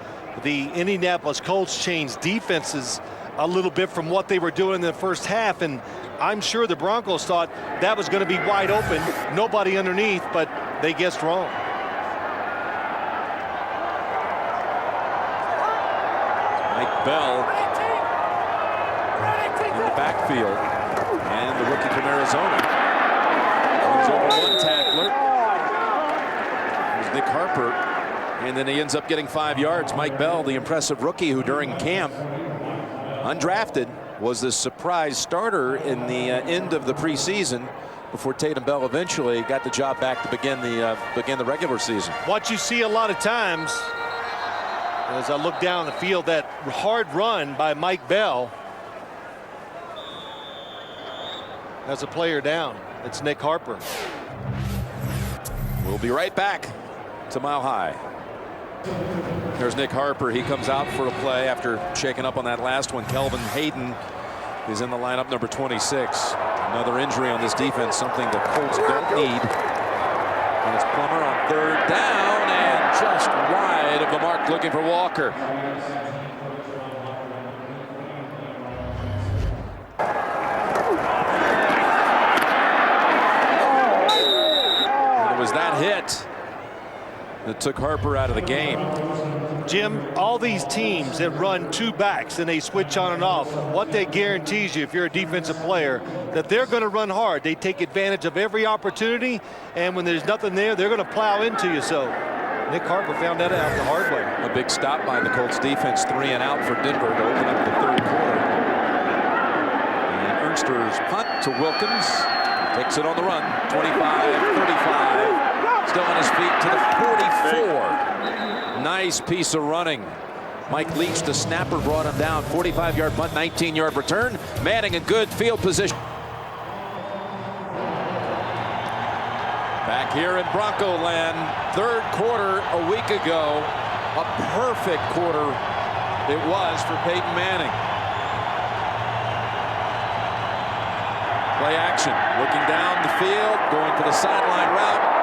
The Indianapolis Colts changed defenses a little bit from what they were doing in the first half, and I'm sure the Broncos thought that was going to be wide open, nobody underneath, but they guessed wrong. Mike Bell in the backfield, and the rookie from Arizona runs over one tackler. There's Nick Harper, and then he ends up getting 5 yards. Mike Bell, the impressive rookie who during camp, undrafted, was the surprise starter in the end of the preseason before Tatum Bell eventually got the job back to begin the regular season. What you see a lot of times, as I look down the field, that hard run by Mike Bell has a player down. It's Nick Harper. We'll be right back to Mile High. There's Nick Harper. He comes out for a play after shaking up on that last one. Kelvin Hayden is in the lineup, number 26. Another injury on this defense, something the Colts don't need. And it's Plummer on third down and just wide of the mark, looking for Walker. And it was that hit that took Harper out of the game. Jim, all these teams that run 2 backs and they switch on and off, what that guarantees you if you're a defensive player, that they're going to run hard. They take advantage of every opportunity, and when there's nothing there, they're going to plow into you. So Nick Harper found that out the hard way. A big stop by the Colts defense, 3 and out for Denver to open up the third quarter. And Ernster's punt to Wilkins. Takes it on the run, 25-35. Still on his feet to the 44. Nice piece of running. Mike Leach, the snapper, brought him down. 45-yard punt, 19-yard return. Manning in good field position. Back here in Bronco land, third quarter a week ago. A perfect quarter it was for Peyton Manning. Play action, looking down the field, going for the sideline route.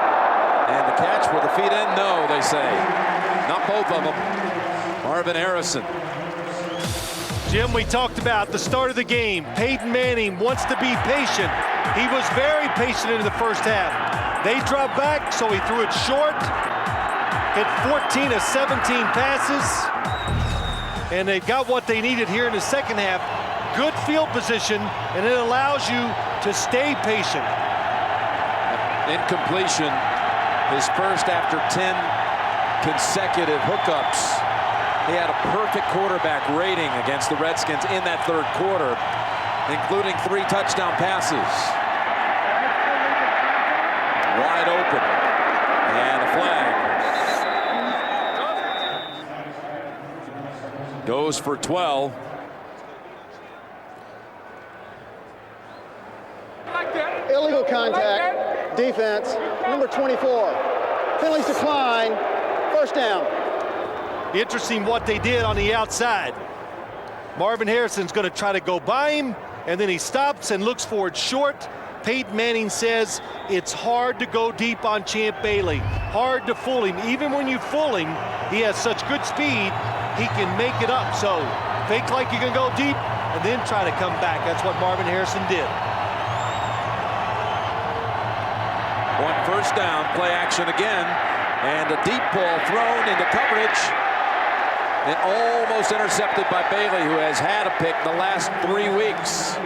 And the catch with the feet in? No, they say. Not both of them. Marvin Harrison. Jim, we talked about the start of the game. Peyton Manning wants to be patient. He was very patient in the first half. They dropped back, so he threw it short. Hit 14 of 17 passes. And they've got what they needed here in the second half. Good field position, and it allows you to stay patient. Incompletion. His first after 10 consecutive hookups. He had a perfect quarterback rating against the Redskins in that third quarter, including 3 touchdown passes. Wide open. And a flag. Goes for 12. Illegal contact, defense, number 24. Penalties decline, first down. Interesting what they did on the outside. Marvin Harrison's going to try to go by him, and then he stops and looks for it short. Peyton Manning says it's hard to go deep on Champ Bailey. Hard to fool him. Even when you fool him, he has such good speed, he can make it up. So fake like you can go deep and then try to come back. That's what Marvin Harrison did. One first down, play action again, and a deep ball thrown into coverage and almost intercepted by Bailey, who has had a pick the last 3 weeks.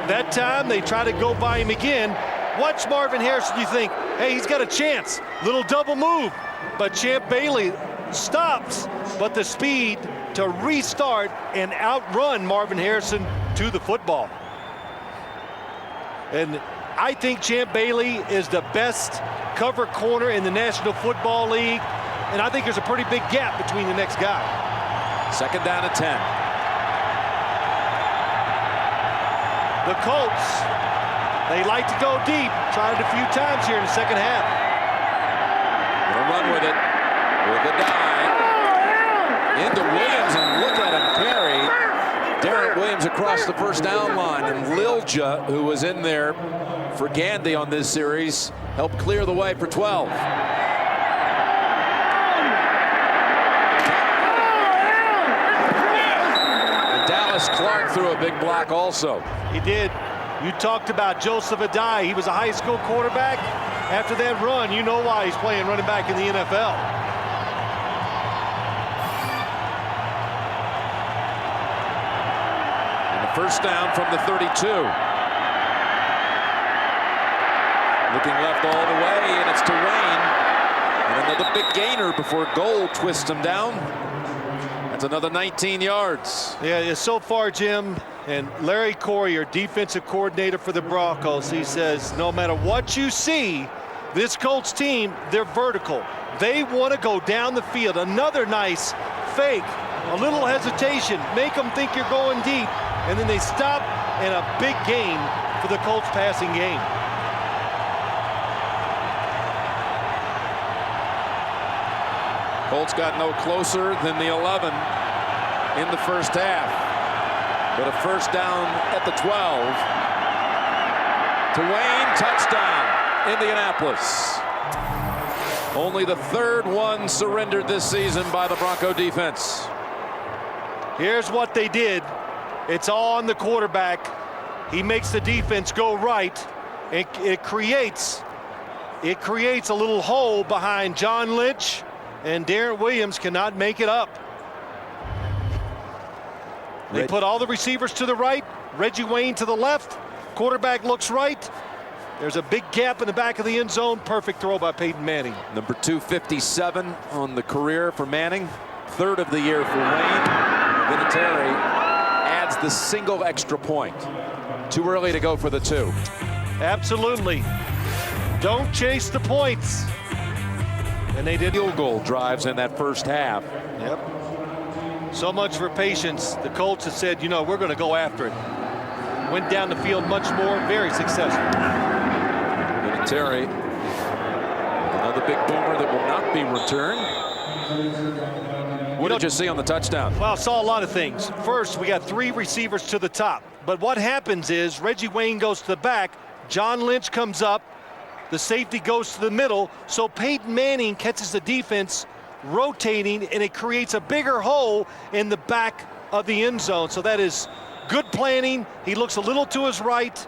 That time they try to go by him again. Watch Marvin Harrison, you think, hey, he's got a chance. Little double move. But Champ Bailey stops, but the speed to restart and outrun Marvin Harrison to the football. And I think Champ Bailey is the best cover corner in the National Football League. And I think there's a pretty big gap between the next guy. Second down and 10. The Colts, they like to go deep. Tried it a few times here in the second half. Gonna run with it. With a dive. Into Williams, and look at him carry Darren Williams across the first down line. And Lilja, who was in there for Gandy on this series, helped clear the way for 12. Clark threw a big block also. He did. You talked about Joseph Adai. He was a high school quarterback. After that run, you know why he's playing running back in the NFL. And the first down from the 32. Looking left all the way, and it's to Wayne. And another big gainer before goal twists him down. That's another 19 yards. Yeah, so far, Jim, and Larry Corrier, defensive coordinator for the Broncos, he says no matter what you see, this Colts team, they're vertical. They want to go down the field. Another nice fake, a little hesitation, make them think you're going deep, and then they stop, and a big gain for the Colts passing game. Colts got no closer than the 11 in the first half. But a first down at the 12. To Wayne, touchdown, Indianapolis. Only the third one surrendered this season by the Bronco defense. Here's what they did. It's all on the quarterback. He makes the defense go right. It creates a little hole behind John Lynch, and Darren Williams cannot make it up. They put all the receivers to the right, Reggie Wayne to the left, quarterback looks right. There's a big gap in the back of the end zone. Perfect throw by Peyton Manning. Number 257 on the career for Manning. Third of the year for Wayne. Vinatieri adds the single extra point. Too early to go for the 2. Absolutely. Don't chase the points. And they did. Field goal drives in that first half. Yep. So much for patience. The Colts have said, you know, we're going to go after it. Went down the field much more. Very successful. Vinatieri, another big boomer that will not be returned. What did you see on the touchdown? Well, I saw a lot of things. First, we got 3 receivers to the top. But what happens is Reggie Wayne goes to the back. John Lynch comes up. The safety goes to the middle. So Peyton Manning catches the defense rotating, and it creates a bigger hole in the back of the end zone. So that is good planning. He looks a little to his right.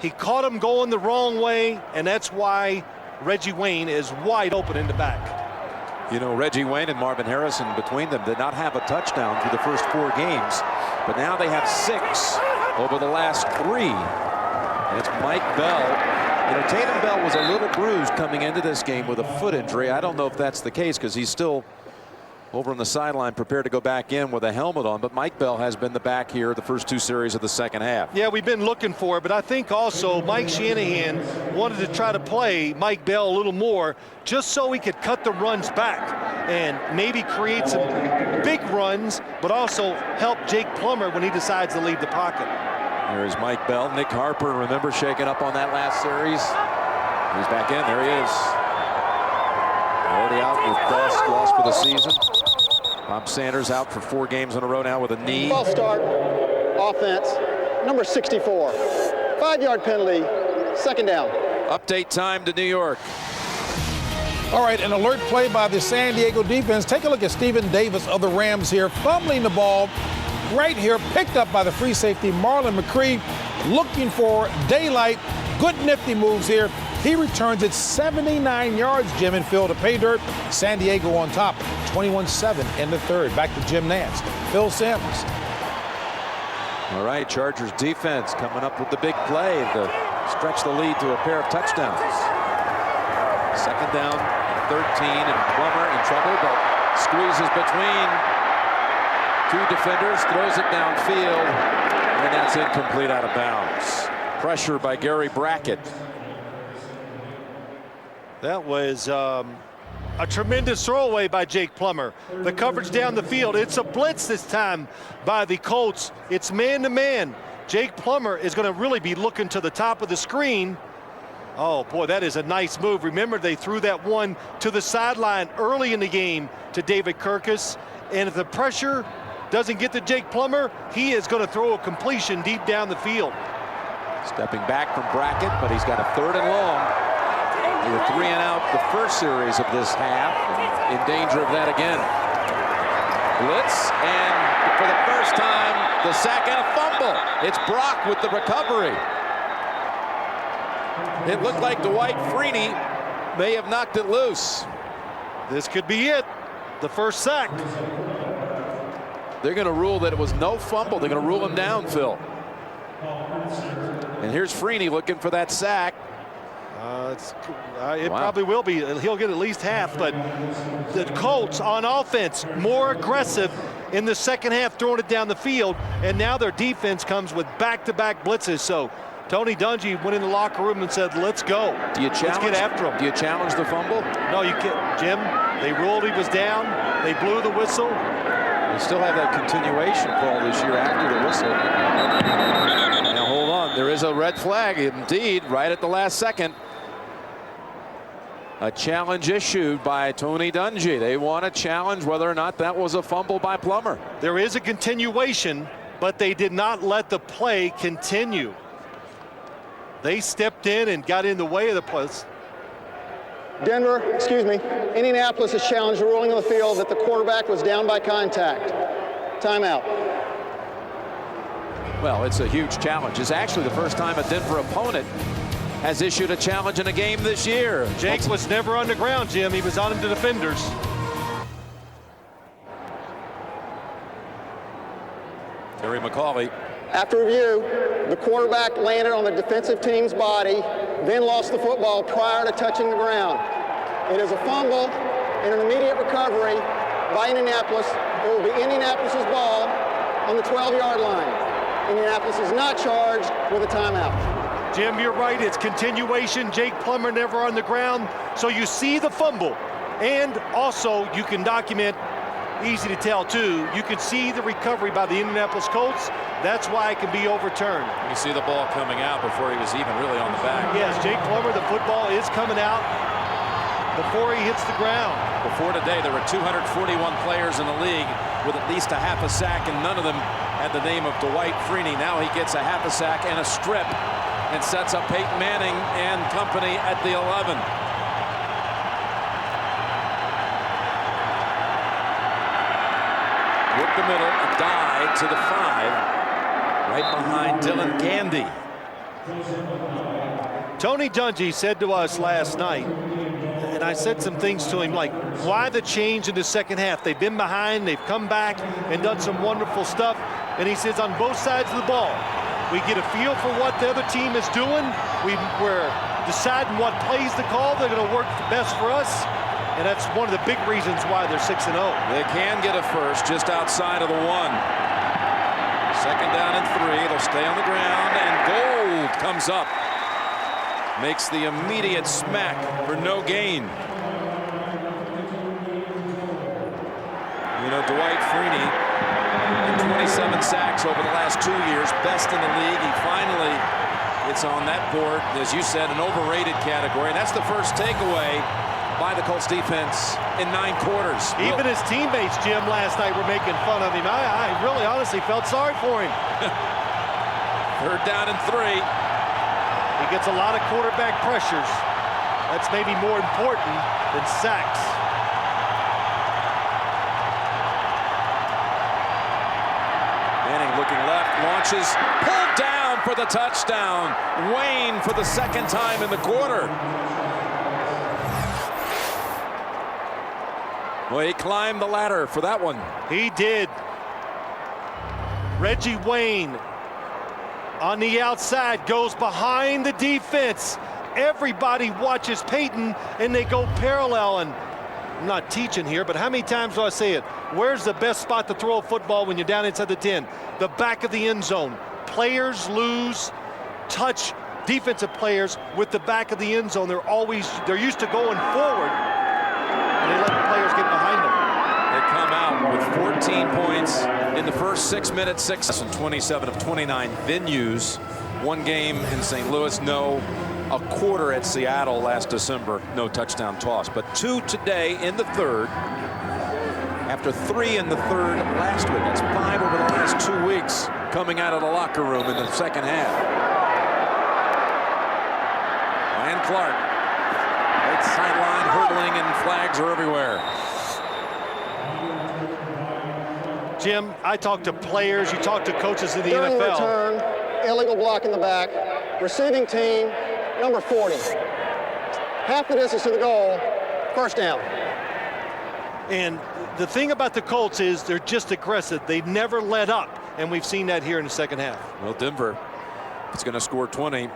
He caught him going the wrong way, and that's why Reggie Wayne is wide open in the back. You know, Reggie Wayne and Marvin Harrison between them did not have a touchdown through the first 4 games, but now they have 6 over the last 3. And it's Mike Bell. You know, Tatum Bell was a little bruised coming into this game with a foot injury. I don't know if that's the case because he's still over on the sideline prepared to go back in with a helmet on. But Mike Bell has been the back here the first 2 series of the second half. Yeah, we've been looking for it, but I think also Mike Shanahan wanted to try to play Mike Bell a little more just so he could cut the runs back and maybe create some big runs, but also help Jake Plummer when he decides to leave the pocket. There's Mike Bell. Nick Harper, remember, shaking up on that last series. He's back in. There he is. Already out with dust, lost for the season. Bob Sanders out for 4 games in a row now with a knee. False start, offense, number 64. 5-yard penalty, 2nd down. Update time to New York. All right, an alert play by the San Diego defense. Take a look at Stephen Davis of the Rams here, fumbling the ball right here, picked up by the free safety Marlon McCree, looking for daylight. Good nifty moves here. He returns it 79 yards, Jim, and Phil, to pay dirt. San Diego on top, 21-7 in the 3rd. Back to Jim Nance. Phil Sims. All right, Chargers defense coming up with the big play to stretch the lead to a pair of touchdowns. 2nd down, 13, and Plummer in trouble, but squeezes between 2 defenders, throws it downfield, and that's incomplete, out of bounds. Pressure by Gary Brackett. That was a tremendous throwaway by Jake Plummer. The coverage down the field. It's a blitz this time by the Colts. It's man-to-man. Jake Plummer is going to really be looking to the top of the screen. Oh, boy, that is a nice move. Remember, they threw that one to the sideline early in the game to David Kirkus. And if the pressure doesn't get to Jake Plummer, he is going to throw a completion deep down the field. Stepping back from Brackett, but he's got a 3rd and long. They were 3 and out the first series of this half. In danger of that again. Blitz, and for the first time, the sack and a fumble. It's Brock with the recovery. It looked like Dwight Freeney may have knocked it loose. This could be it. The first sack. They're going to rule that it was no fumble. They're going to rule him down, Phil. And here's Freeney looking for that sack. It probably will be. He'll get at least half, but the Colts on offense more aggressive in the 2nd half, throwing it down the field, and now their defense comes with back-to-back blitzes. So Tony Dungy went in the locker room and said, let's go. Let's get after him. Do you challenge the fumble? No, you can't, Jim. They ruled he was down. They blew the whistle. They still have that continuation call this year after the whistle. Now hold on. There is a red flag, indeed, right at the last second. A challenge issued by Tony Dungy. They want to challenge whether or not that was a fumble by Plummer. There is a continuation, but they did not let the play continue. They stepped in and got in the way of the place. Indianapolis has challenged the ruling on the field that the quarterback was down by contact. Timeout. Well, it's a huge challenge. It's actually the first time a Denver opponent has issued a challenge in a game this year. Jake was never on the ground, Jim. He was on him to defenders. Terry McCauley. After review, the quarterback landed on the defensive team's body, then lost the football prior to touching the ground. It is a fumble and an immediate recovery by Indianapolis. It will be Indianapolis's ball on the 12-yard line. Indianapolis is not charged with a timeout. Jim, you're right. It's continuation. Jake Plummer never on the ground. So you see the fumble. And also, you can document, easy to tell, too, you can see the recovery by the Indianapolis Colts. That's why it can be overturned. You see the ball coming out before he was even really on the back. Yes, Jake Plummer, the football is coming out before he hits the ground. Before today, there were 241 players in the league with at least a half a sack, and none of them had the name of Dwight Freeney. Now he gets a half a sack and a strip and sets up Peyton Manning and company at the 11. With the middle, a dive to the 5, right behind Dylan Gandy. Tony Dungy said to us last night, and I said some things to him like, why the change in the 2nd half? They've been behind, they've come back and done some wonderful stuff. And he says on both sides of the ball, we get a feel for what the other team is doing. We're deciding what plays to call. They're going to work the best for us. And that's one of the big reasons why they're 6-0. They can get a first just outside of the 1. 2nd down and 3. They'll stay on the ground, and Gold comes up. Makes the immediate smack for no gain. You know, Dwight Freeney in 27 sacks over the last 2 years, best in the league. He finally gets on that board, as you said, an overrated category. And that's the first takeaway by the Colts defense in 9 quarters. Even his teammates, Jim, last night were making fun of him. I really honestly felt sorry for him. 3rd down and 3. He gets a lot of quarterback pressures. That's maybe more important than sacks. Manning looking left, launches, pulled down for the touchdown. Wayne for the 2nd time in the quarter. Well, he climbed the ladder for that one. He did. Reggie Wayne on the outside goes behind the defense. Everybody watches Peyton, and they go parallel. And I'm not teaching here, but how many times do I say it? Where's the best spot to throw a football when you're down inside the 10? The back of the end zone. Players lose touch, defensive players, with the back of the end zone. They're used to going forward, and they let the players get behind them. They come out with 14 points in the first 6 minutes, 6 and 27 of 29 venues. 1 game in St. Louis, no. A quarter at Seattle last December, no touchdown toss, but 2 today in the 3rd. After 3 in the 3rd last week. That's 5 over the last 2 weeks coming out of the locker room in the 2nd half. Ryan Clark, right sideline, hurdling, and flags are everywhere. Jim, I talk to players, you talk to coaches in the During NFL. return, illegal block in the back. Receiving team, number 40. Half the distance to the goal, 1st down. And the thing about the Colts is they're just aggressive. They've never let up, and we've seen that here in the 2nd half. Well, Denver, if it's going to score 20, it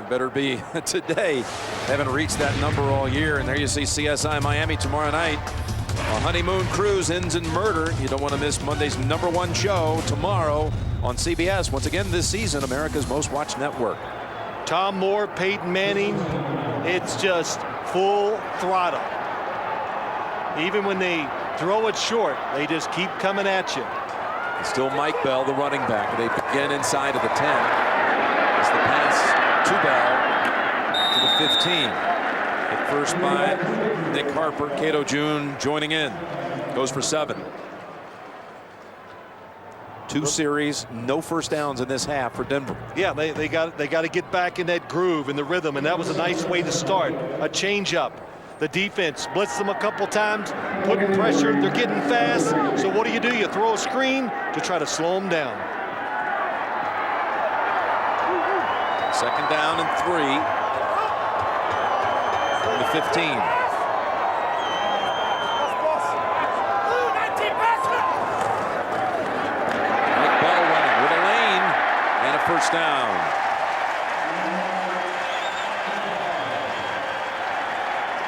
better be today. They haven't reached that number all year, and there you see CSI Miami tomorrow night. A honeymoon cruise ends in murder. You don't want to miss Monday's #1 show tomorrow on CBS. Once again this season, America's most watched network. Tom Moore, Peyton Manning, it's just full throttle. Even when they throw it short, they just keep coming at you. Still Mike Bell, the running back. They begin inside of the 10. It's the pass to Bell to the 15. Hit first by Nick Harper. Cato June joining in. Goes for 7. 2 series, no first downs in this half for Denver. Yeah, they got to get back in that groove and the rhythm, and that was a nice way to start. A change-up. The defense blitzed them a couple times, putting pressure. They're getting fast. So what do? You throw a screen to try to slow them down. 2nd down and 3 from the 15. Mike Bell running with a lane and a first down.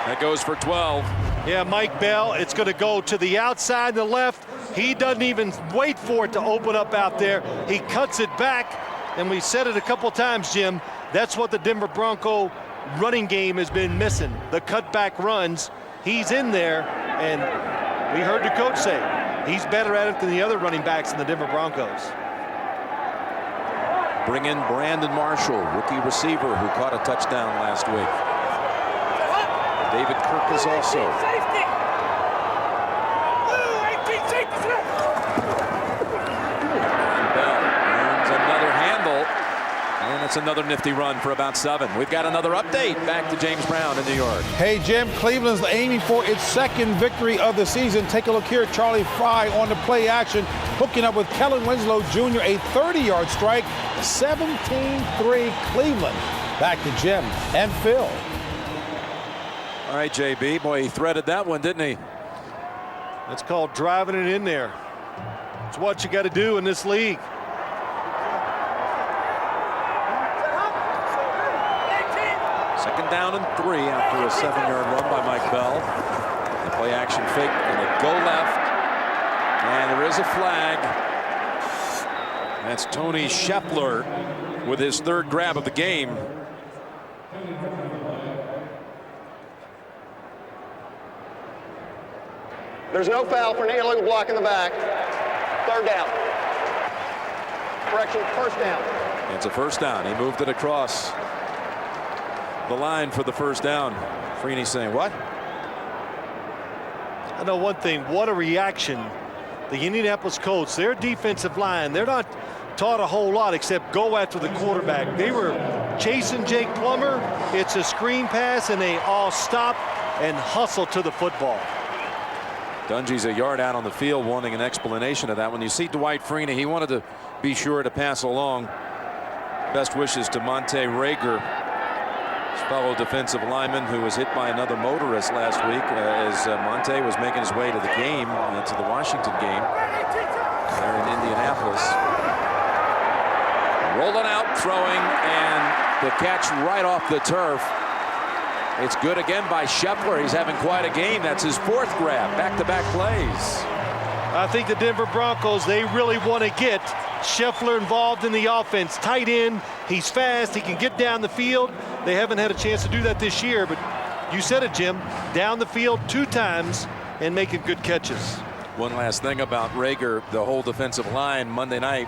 That goes for 12. Yeah, Mike Bell, it's going to go to the outside and the left. He doesn't even wait for it to open up out there. He cuts it back, and we said it a couple times, Jim. That's what the Denver Bronco running game has been missing, the cutback runs. He's in there, and we heard the coach say he's better at it than the other running backs in the Denver Broncos. Bring in Brandon Marshall, rookie receiver who caught a touchdown last week. David Kirk is also. Bell earns another handle, and it's another nifty run for about 7. We've got another update back to James Brown in New York. Hey, Jim, Cleveland's aiming for its 2nd victory of the season. Take a look here. Charlie Fry on the play action, hooking up with Kellen Winslow Jr., a 30-yard strike. 17-3 Cleveland. Back to Jim and Phil. All right, JB. Boy, he threaded that one, didn't he? That's called driving it in there. It's what you got to do in this league. Second down and 3 after a 7-yard run by Mike Bell. The play action fake, and they go left. And there is a flag. That's Tony Scheffler with his 3rd grab of the game. There's no foul for an illegal block in the back. 3rd down. Correction, first down. It's a first down. He moved it across the line for the first down. Freeney saying, what? I know one thing. What a reaction. The Indianapolis Colts, their defensive line, they're not taught a whole lot except go after the quarterback. They were chasing Jake Plummer. It's a screen pass, and they all stop and hustle to the football. Dungy's a yard out on the field wanting an explanation of that. When you see Dwight Freeney, he wanted to be sure to pass along. Best wishes to Monte Rager, his fellow defensive lineman who was hit by another motorist last week as Monte was making his way to the game, to the Washington game there in Indianapolis. Rolling out, throwing, and the catch right off the turf. It's good again by Scheffler. He's having quite a game. That's his fourth grab. Back-to-back plays. I think the Denver Broncos, they really want to get Scheffler involved in the offense. Tight end, he's fast, he can get down the field. They haven't had a chance to do that this year, but you said it, Jim, down the field 2 times and making good catches. One last thing about Rager, the whole defensive line Monday night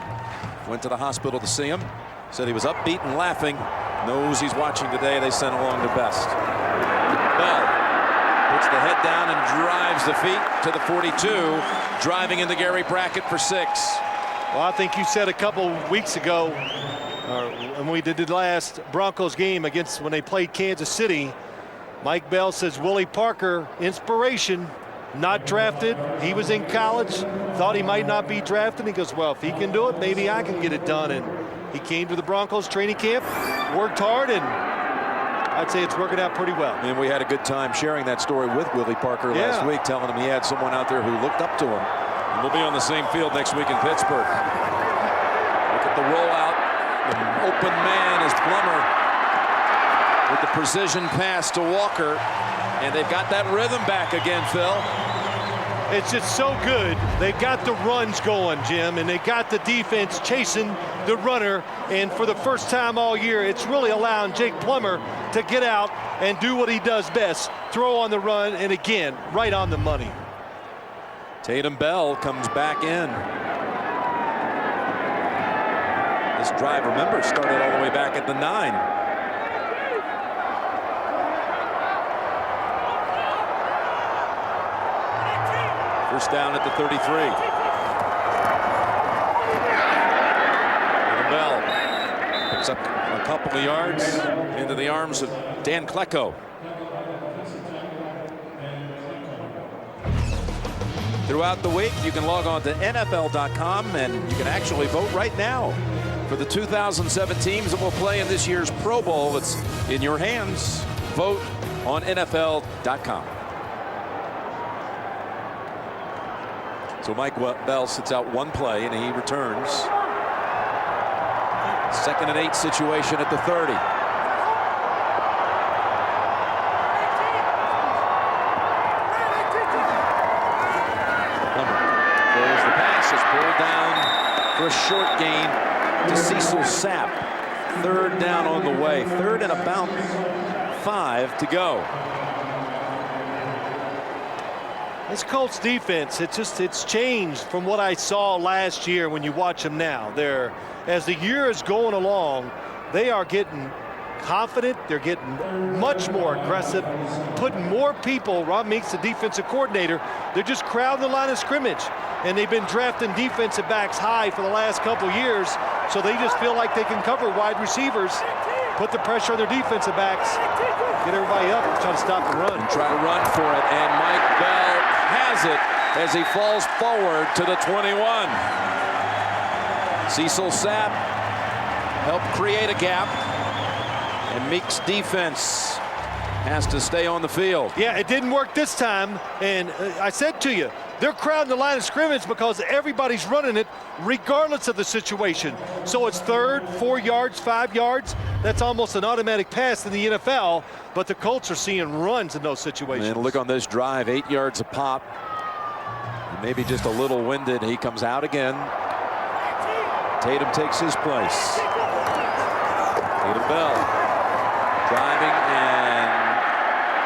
went to the hospital to see him. Said he was upbeat and laughing. Knows he's watching today. They sent along the best. Bell puts the head down and drives the feet to the 42, driving into Gary Brackett for 6. Well, I think you said a couple weeks ago, when we did the last Broncos game against when they played Kansas City, Mike Bell says Willie Parker, inspiration, not drafted. He was in college, thought he might not be drafted. He goes, well, if he can do it, maybe I can get it done. And he came to the Broncos training camp, worked hard, and I'd say it's working out pretty well. And we had a good time sharing that story with Willie Parker last week, telling him he had someone out there who looked up to him. And we'll be on the same field next week in Pittsburgh. Look at the rollout. The open man is Plummer with the precision pass to Walker. And they've got that rhythm back again, Phil. It's just so good. They got the runs going, Jim, and they got the defense chasing the runner. And for the first time all year, it's really allowing Jake Plummer to get out and do what he does best, throw on the run, and again, right on the money. Tatum Bell comes back in. This drive, remember, started all the way back at the 9. First down at the 33. And Bell picks up a couple of yards into the arms of Dan Klecko. Throughout the week, you can log on to NFL.com and you can actually vote right now for the 2007 teams that will play in this year's Pro Bowl. It's in your hands. Vote on NFL.com. So Mike Bell sits out one play and he returns. 2nd and 8 situation at the 30. Plummer throws the pass, is pulled down for a short gain to Cecil Sapp. 3rd down on the way. 3rd and about 5 to go. This Colts defense, it's changed from what I saw last year when you watch them now. As the year is going along, they are getting confident. They're getting much more aggressive, putting more people. Rob Meeks, the defensive coordinator, they're just crowding the line of scrimmage. And they've been drafting defensive backs high for the last couple years, so they just feel like they can cover wide receivers, put the pressure on their defensive backs, get everybody up and try to stop the run. And try to run for it, and Mike Bell has it as he falls forward to the 21. Cecil Sapp helped create a gap, and Meek's defense has to stay on the field. Yeah, it didn't work this time, and I said to you, they're crowding the line of scrimmage because everybody's running it regardless of the situation. So it's 3rd, 4 yards, 5 yards. That's almost an automatic pass in the NFL, but the Colts are seeing runs in those situations. And look on this drive, 8 yards a pop. Maybe just a little winded. He comes out again. Tatum takes his place. Tatum Bell driving and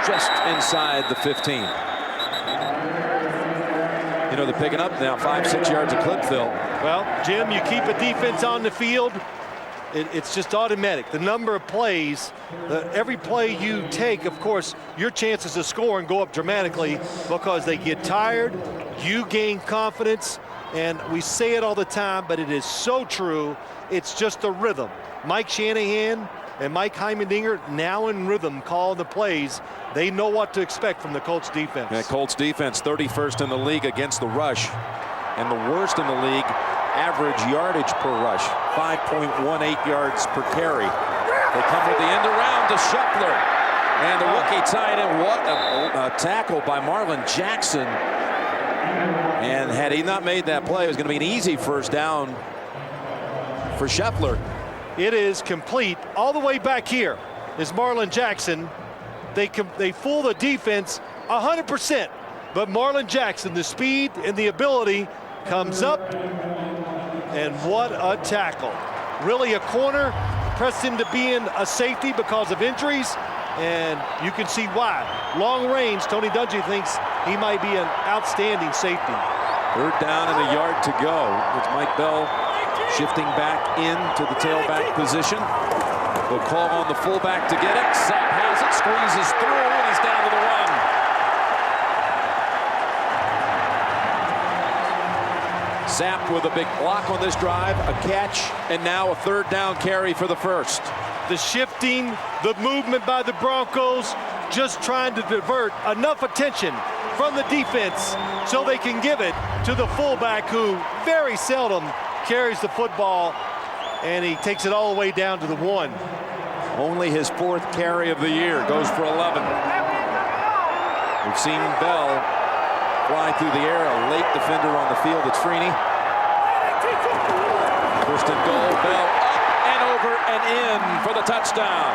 just inside the 15. You know, they're picking up now 5-6 yards a clip, Phil. Well, Jim, you keep a defense on the field, it's just automatic. The number of plays, every play you take, of course, your chances of scoring go up dramatically because they get tired, you gain confidence, and we say it all the time, but it is so true. It's just a rhythm. Mike Shanahan and Mike Heimerdinger now in rhythm calling the plays. They know what to expect from the Colts defense. Yeah, Colts defense 31st in the league against the rush, and the worst in the league average yardage per rush, 5.18 yards per carry. They come with the end around to Scheffler, and the rookie tight end. What a tackle by Marlon Jackson. And had he not made that play, it was going to be an easy first down for Scheffler. It is complete all the way back here is Marlon Jackson. They fool the defense 100%, but Marlon Jackson, the speed and the ability, comes up, and what a tackle. Really a corner, pressed him to being a safety because of injuries, and you can see why. Long range, Tony Dungy thinks he might be an outstanding safety. Third down and a yard to go. It's Mike Bell shifting back into the tailback position. They'll call on the fullback to get it. Sapp has it, squeezes through, and he's down to the run. Sapp with a big block on this drive, a catch, and now a third down carry for the first. The shifting, the movement by the Broncos, just trying to divert enough attention from the defense so they can give it to the fullback, who very seldom carries the football, and he takes it all the way down to the 1. Only his 4th carry of the year, goes for 11. We've seen Bell fly through the air, a late defender on the field. It's Freeney. First and goal, Bell up and over and in for the touchdown.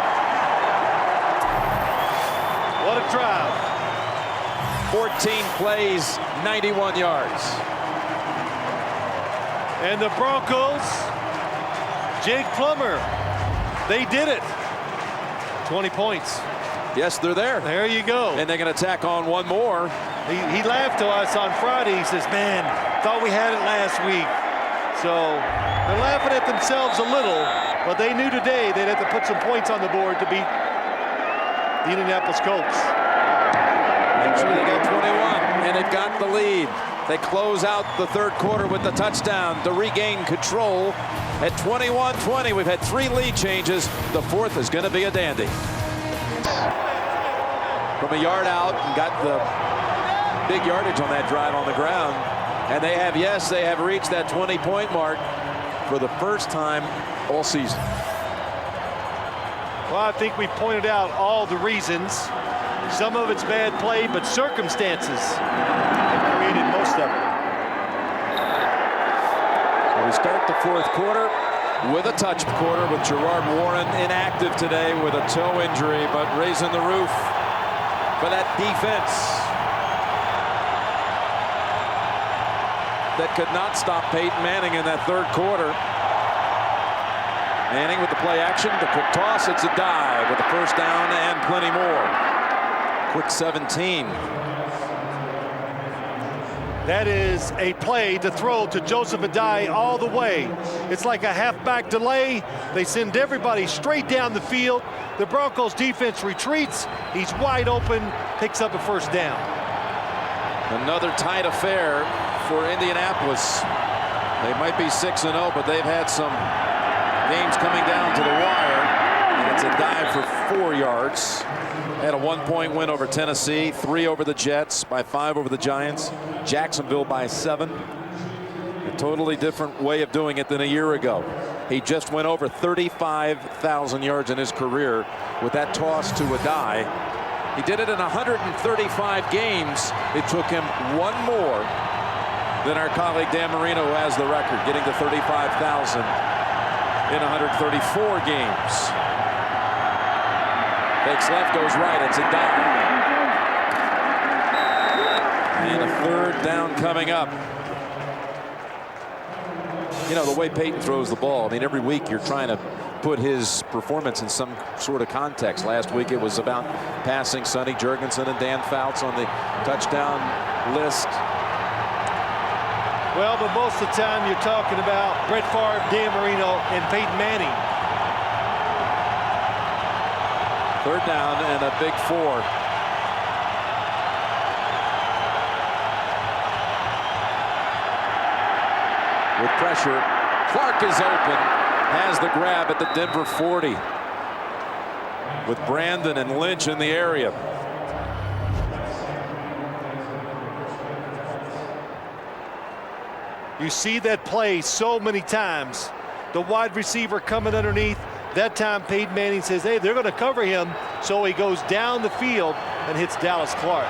What a drive. 14 plays, 91 yards. And the Broncos, Jake Plummer, they did it. 20 points. Yes, they're there. There you go. And they're going to tack on one more. He laughed to us on Friday. He says, man, thought we had it last week. So they're laughing at themselves a little, but they knew today they'd have to put some points on the board to beat the Indianapolis Colts. Actually, they got 21, and they've got the lead. They close out the third quarter with the touchdown to regain control at 21-20. We've had 3 lead changes. The 4th is going to be a dandy. From a yard out, and got the big yardage on that drive on the ground. And they have, yes, they have reached that 20-point mark for the first time all season. Well, I think we pointed out all the reasons. Some of it's bad play, but circumstances have created most of it. So we start the 4th quarter with a touch quarter with Gerard Warren inactive today with a toe injury, but raising the roof for that defense that could not stop Peyton Manning in that third quarter. Manning with the play action, the quick toss, it's a dive with the first down and plenty more. Quick 17. That is a play to throw to Joseph Adai all the way. It's like a halfback delay. They send everybody straight down the field. The Broncos defense retreats. He's wide open, picks up a first down. Another tight affair for Indianapolis. They might be 6-0, but they've had some games coming down to the wire. And it's a dive for 4 yards. Had a 1-point win over Tennessee, 3 over the Jets, by 5 over the Giants, Jacksonville by 7. A totally different way of doing it than a year ago. He just went over 35,000 yards in his career with that toss to Adai. He did it in 135 games. It took him 1 more than our colleague Dan Marino, who has the record, getting to 35,000 in 134 games. Fakes left, goes right. It's a dive. And a third down coming up. You know, the way Peyton throws the ball, I mean, every week you're trying to put his performance in some sort of context. Last week it was about passing Sonny Jurgensen and Dan Fouts on the touchdown list. Well, but most of the time you're talking about Brett Favre, Dan Marino, and Peyton Manning. 3rd down and a big 4. With pressure, Clark is open, has the grab at the Denver 40. With Brandon and Lynch in the area. You see that play so many times. The wide receiver coming underneath. That time Peyton Manning says, hey, they're going to cover him. So he goes down the field and hits Dallas Clark.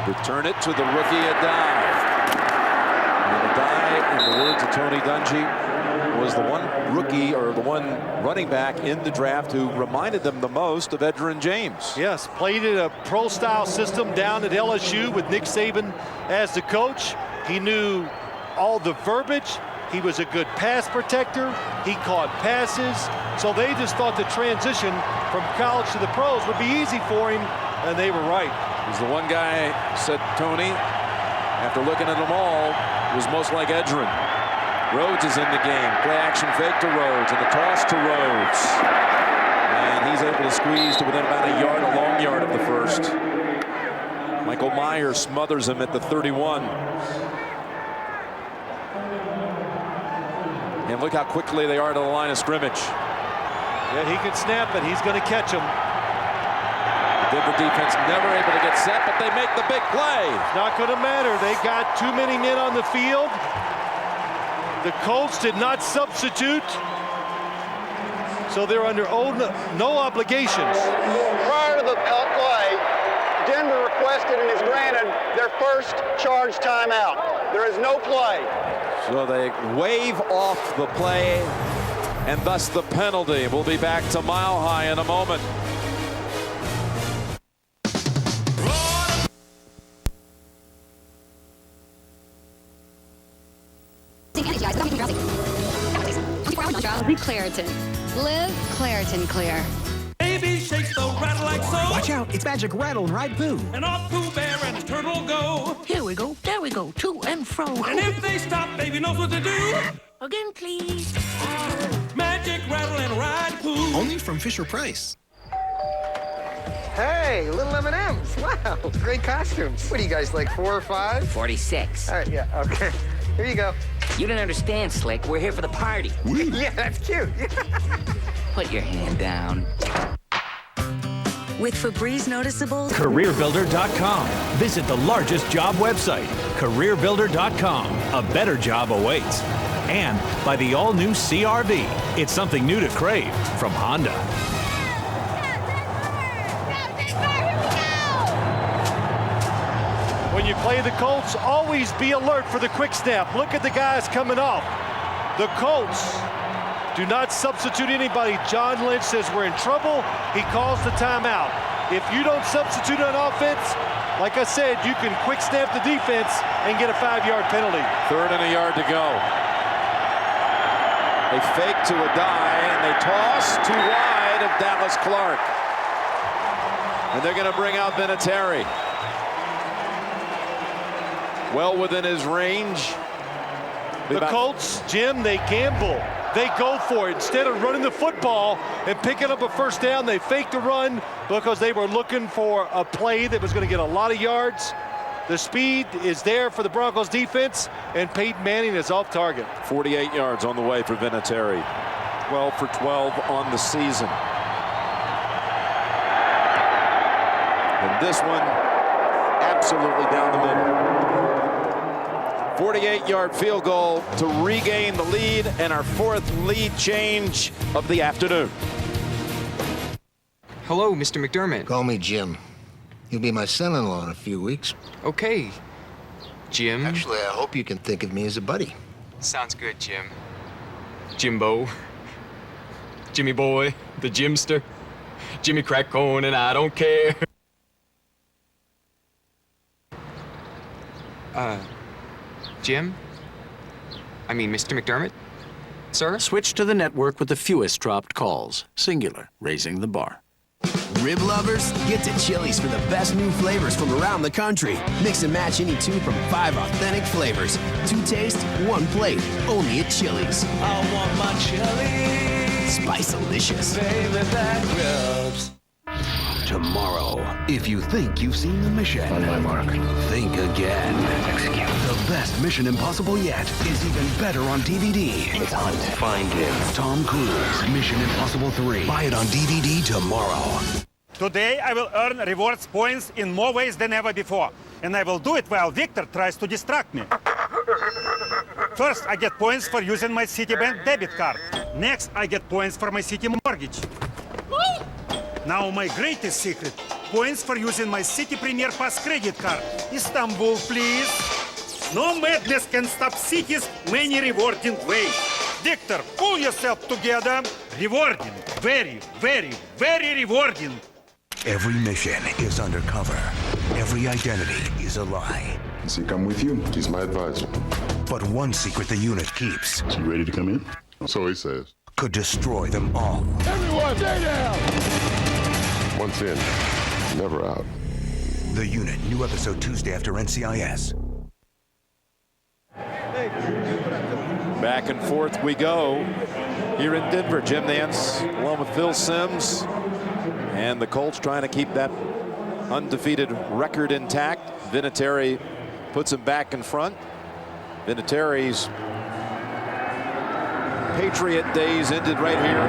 Return it to the rookie Adai. And Adai, in the words of Tony Dungy, was the one rookie or the one running back in the draft who reminded them the most of Edgerrin James. Yes, played in a pro-style system down at LSU with Nick Saban as the coach. He knew all the verbiage. He was a good pass protector. He caught passes. So they just thought the transition from college to the pros would be easy for him, and they were right. He's the one guy, said Tony, after looking at them all, was most like Edgerrin. Rhodes is in the game. Play action fake to Rhodes and the toss to Rhodes. And he's able to squeeze to within about a long yard of the first. Michael Myers smothers him at the 31. And look how quickly they are to the line of scrimmage. Yeah, he can snap it. He's going to catch him. The Denver defense never able to get set, but they make the big play. Not going to matter. They got too many men on the field. The Colts did not substitute, so they're under no obligations. Prior to the play, Denver requested and is granted their first charge timeout. There is no play. So they wave off the play, and thus the penalty. We'll be back to Mile High in a moment. Live Claritin Clear. Baby shakes the rattle like so. Watch out, it's Magic Rattle and Ride Pooh. And off Pooh Bear and his turtle go. Here we go, there we go, to and fro. And if they stop, baby knows what to do. Again, please. Magic Rattle and Ride Pooh. Only from Fisher Price. Hey, little M&Ms. Wow, great costumes. What are you guys, like 4 or 5? 46. All right, yeah, okay. Here you go. You don't understand, Slick. We're here for the party. Yeah, that's cute. Put your hand down. With Febreze Noticeable. CareerBuilder.com. Visit the largest job website, CareerBuilder.com. A better job awaits. And by the all-new CR-V. It's something new to crave from Honda. When you play the Colts, always be alert for the quick snap. Look at the guys coming off. The Colts do not substitute anybody. John Lynch says we're in trouble. He calls the timeout. If you don't substitute on offense, like I said, you can quick snap the defense and get a 5-yard penalty. 3rd and a yard to go. They fake to Adai and they toss too wide of Dallas Clark. And they're going to bring out Vinatieri. Well within his range. The Colts, Jim, they gamble. They go for it. Instead of running the football and picking up a first down, they fake the run because they were looking for a play that was going to get a lot of yards. The speed is there for the Broncos defense, and Peyton Manning is off target. 48 yards on the way for Vinatieri. 12 for 12 on the season. And this one, absolutely down the middle. 48-yard field goal to regain the lead, and our 4th lead change of the afternoon. Hello, Mr. McDermott. Call me Jim. You'll be my son-in-law in a few weeks. Okay, Jim. Actually, I hope you can think of me as a buddy. Sounds good, Jim. Jimbo. Jimmy Boy, the Jimster. Jimmy Crackcorn, and I don't care. Jim? I mean, Mr. McDermott? Sir? Switch to the network with the fewest dropped calls. Singular, raising the bar. Rib lovers, get to Chili's for the best new flavors from around the country. Mix and match any two from 5 authentic flavors. 2 tastes, 1 plate. Only at Chili's. I want my Chili's. Spice-alicious. Baby back ribs. Tomorrow, if you think you've seen the mission, on my mark, think again. Execute. The best Mission Impossible yet is even better on DVD. Let's hunt. Find him. Tom Cruise, Mission Impossible 3. Buy it on DVD tomorrow. Today I will earn rewards points in more ways than ever before. And I will do it while Victor tries to distract me. First, I get points for using my Citibank debit card. Next, I get points for my city mortgage. Now my greatest secret, points for using my City Premier Pass credit card. Istanbul, please. No madness can stop City's many rewarding ways. Victor, pull yourself together. Rewarding, very, very, very rewarding. Every mission is undercover. Every identity is a lie. Does he come with you? He's my advisor. But one secret the unit keeps. Is he ready to come in? So he says. Could destroy them all. Everyone, stay down! Once in, never out. The Unit, new episode Tuesday after NCIS. Back and forth we go here in Denver. Jim Nance along with Phil Simms. And the Colts trying to keep that undefeated record intact. Vinatieri puts him back in front. Vinatieri's Patriot days ended right here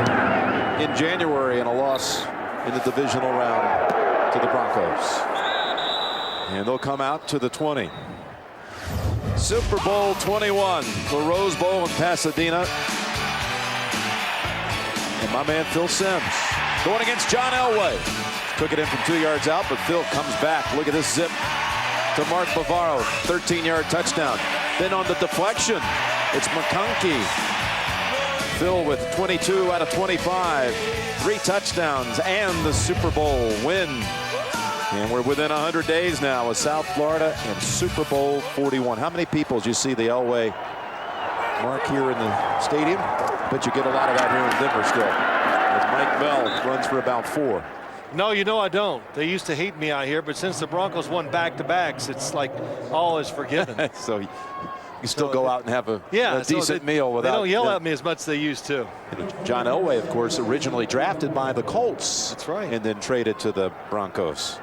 in January in a loss in the divisional round to the Broncos. And they'll come out to the 20. Super Bowl 21, the Rose Bowl in Pasadena. And my man Phil Simms going against John Elway. Took it in from 2 yards out, but Phil comes back. Look at this zip to Mark Bavaro, 13-yard touchdown. Then on the deflection, it's McConkey. Phil with 22 out of 25, 3 touchdowns and the Super Bowl win. And we're within 100 days now of South Florida and Super Bowl 41. How many people did you see the Elway mark here in the stadium? Bet you get a lot of that here in Denver still. As Mike Bell runs for about 4. No, you know I don't. They used to hate me out here, but since the Broncos won back-to-backs, it's like all is forgiven. So you still go out and have a decent meal without. They don't yell at me as much as they used to. John Elway, of course, originally drafted by the Colts. That's right. And then traded to the Broncos.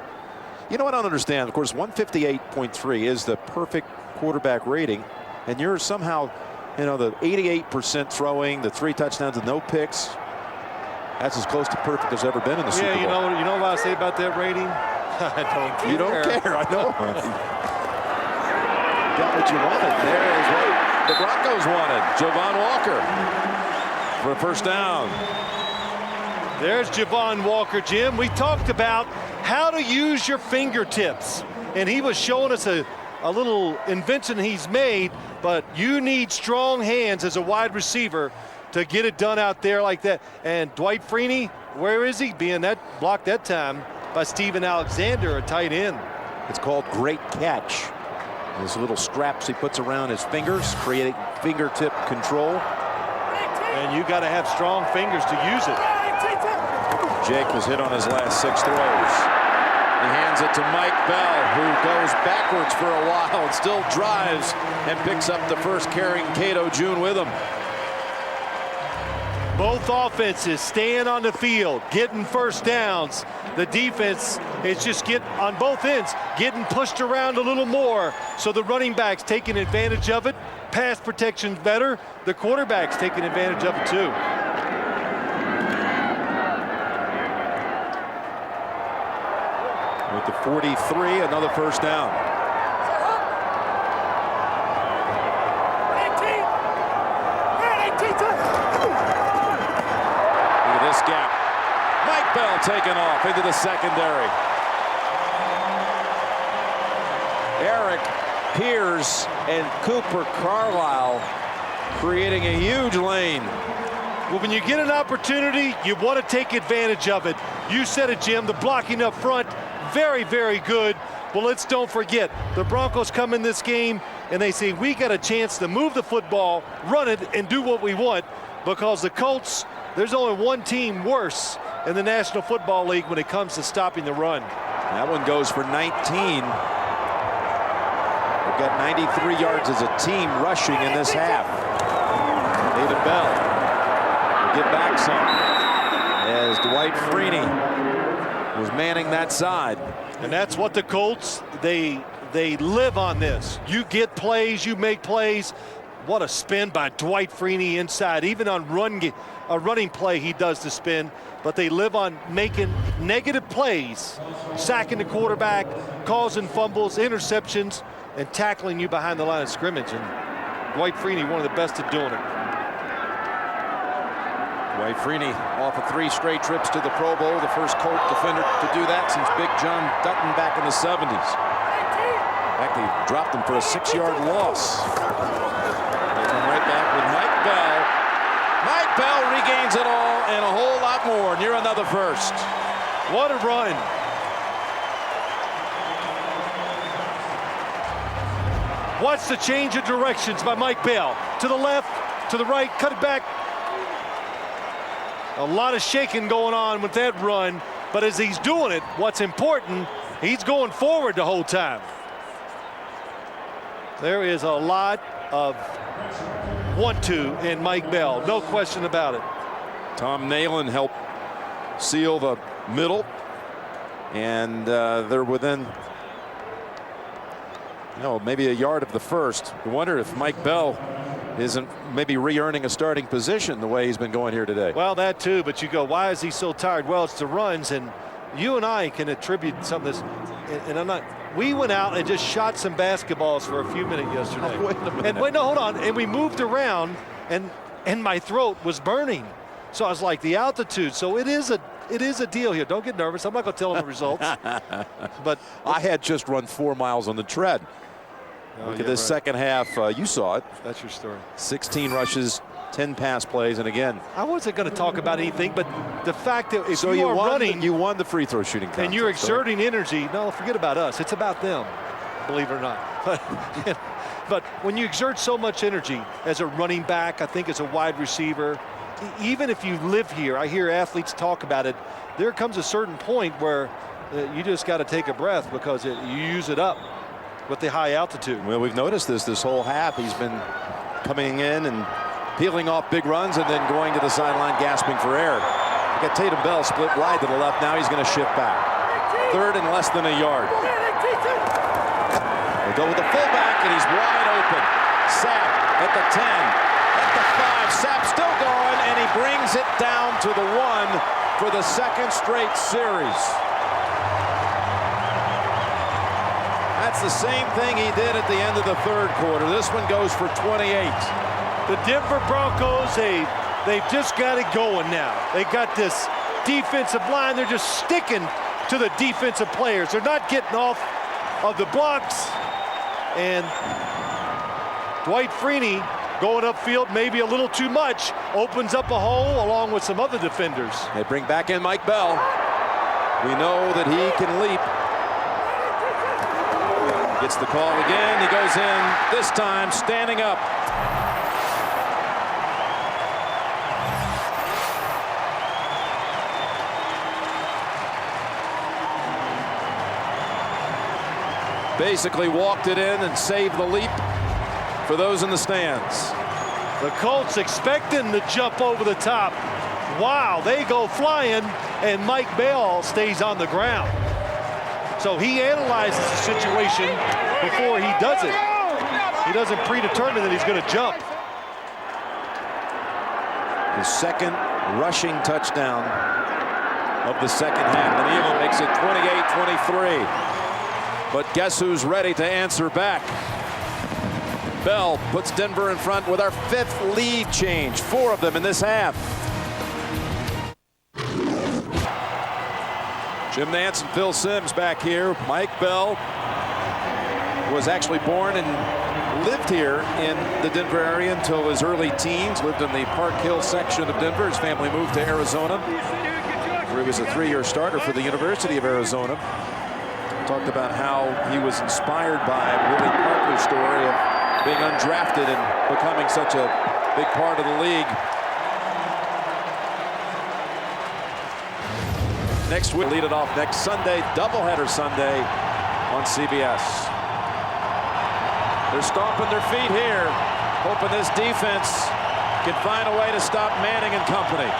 You know what I don't understand? Of course, 158.3 is the perfect quarterback rating. And you're somehow, you know, the 88% throwing, the 3 touchdowns and no picks. That's as close to perfect as ever been in the Super Bowl. Yeah, you know what I say about that rating? I don't care. You don't care, I know. Got what you wanted. There is what the Broncos wanted. Javon Walker for a first down. There's Javon Walker, Jim. We talked about how to use your fingertips, and he was showing us a little invention he's made, but you need strong hands as a wide receiver to get it done out there like that. And Dwight Freeney, where is he? Being blocked that time by Steven Alexander, a tight end. It's called great catch. Those little straps he puts around his fingers, creating fingertip control. And you got to have strong fingers to use it. Jake was hit on his last 6 throws. He hands it to Mike Bell, who goes backwards for a while and still drives and picks up the first, carrying Cato June with him. Both offenses staying on the field, getting first downs. The defense is just on both ends, getting pushed around a little more. So the running backs taking advantage of it. Pass protection's better. The quarterback's taking advantage of it too. With the 43, another first down. Look at this gap. Mike Bell taken off into the secondary. Eric Pierce and Cooper Carlisle creating a huge lane. Well, when you get an opportunity, you want to take advantage of it. You said it, Jim, the blocking up front, very, very good. Well, let's don't forget, the Broncos come in this game and they say, we got a chance to move the football, run it, and do what we want, because the Colts, there's only one team worse in the National Football League when it comes to stopping the run. That one goes for 19. We've got 93 yards as a team rushing in this half. David Bell will get back some as Dwight Freeney was manning that side. And that's what the Colts, they live on this. You get plays, you make plays. What a spin by Dwight Freeney inside. Even on a running play, he does the spin. But they live on making negative plays, sacking the quarterback, causing fumbles, interceptions, and tackling you behind the line of scrimmage. And Dwight Freeney, one of the best at doing it. Dwight Freeney off of 3 straight trips to the Pro Bowl, the first Colt defender to do that since Big John Dutton back in the 70s. In fact, they dropped him for a 6-yard loss. They come right back with Mike Bell. Mike Bell regains it all and a whole lot more near another first. What a run. Watch the change of directions by Mike Bell. To the left, to the right, cut it back. A lot of shaking going on with that run, but as he's doing it, what's important, he's going forward the whole time. There is a lot of want-to in Mike Bell, no question about it. Tom Nalen helped seal the middle, and they're within, maybe a yard of the first. I wonder if Mike Bell isn't maybe re-earning a starting position the way he's been going here today. Well, that too, but you go, why is he so tired? Well, it's the runs, and you and I can attribute some of this, and I'm not. We went out and just shot some basketballs for a few minutes yesterday. Oh, wait a minute. And wait, no, hold on. And we moved around, and my throat was burning. So I was like, the altitude. So it is a deal here. Don't get nervous. I'm not going to tell them the results. But I had just run 4 miles on the tread. Look at this second half. You saw it. That's your story. 16 rushes, 10 pass plays, and again. I wasn't going to talk about anything, but the fact that if you are running, you won the free throw shooting contest, and you're exerting energy. No, forget about us. It's about them, believe it or not. But when you exert so much energy as a running back, I think as a wide receiver, even if you live here, I hear athletes talk about it. There comes a certain point where you just got to take a breath because you use it up with the high altitude. Well, we've noticed this whole half. He's been coming in and peeling off big runs and then going to the sideline gasping for air. You got Tatum Bell split wide to the left. Now he's going to shift back. 3rd and less than a yard. They go with the fullback, and he's wide open. Sapp at the 10, at the 5. Sapp still going, and he brings it down to the 1 for the 2nd straight series. That's the same thing he did at the end of the 3rd quarter. This one goes for 28. The Denver Broncos, they've just got it going now. They got this defensive line. They're just sticking to the defensive players. They're not getting off of the blocks. And Dwight Freeney going upfield maybe a little too much, opens up a hole along with some other defenders. They bring back in Mike Bell. We know that he can leap. Gets the call again. He goes in, this time standing up. Basically walked it in and saved the leap for those in the stands. The Colts expecting the jump over the top. Wow, they go flying, and Mike Bell stays on the ground. So he analyzes the situation before he does it. He doesn't predetermine that he's going to jump. His 2nd rushing touchdown of the 2nd half. And Elam makes it 28-23. But guess who's ready to answer back? Bell puts Denver in front with our 5th lead change. 4 of them in this half. Jim Nantz and Phil Simms back here. Mike Bell was actually born and lived here in the Denver area until his early teens. Lived in the Park Hill section of Denver. His family moved to Arizona, where he was a 3-year starter for the University of Arizona. Talked about how he was inspired by Willie Parker's story of being undrafted and becoming such a big part of the league. next week. Lead it off next Sunday, doubleheader Sunday on CBS. They're stomping their feet here, hoping this defense can find a way to stop Manning and company.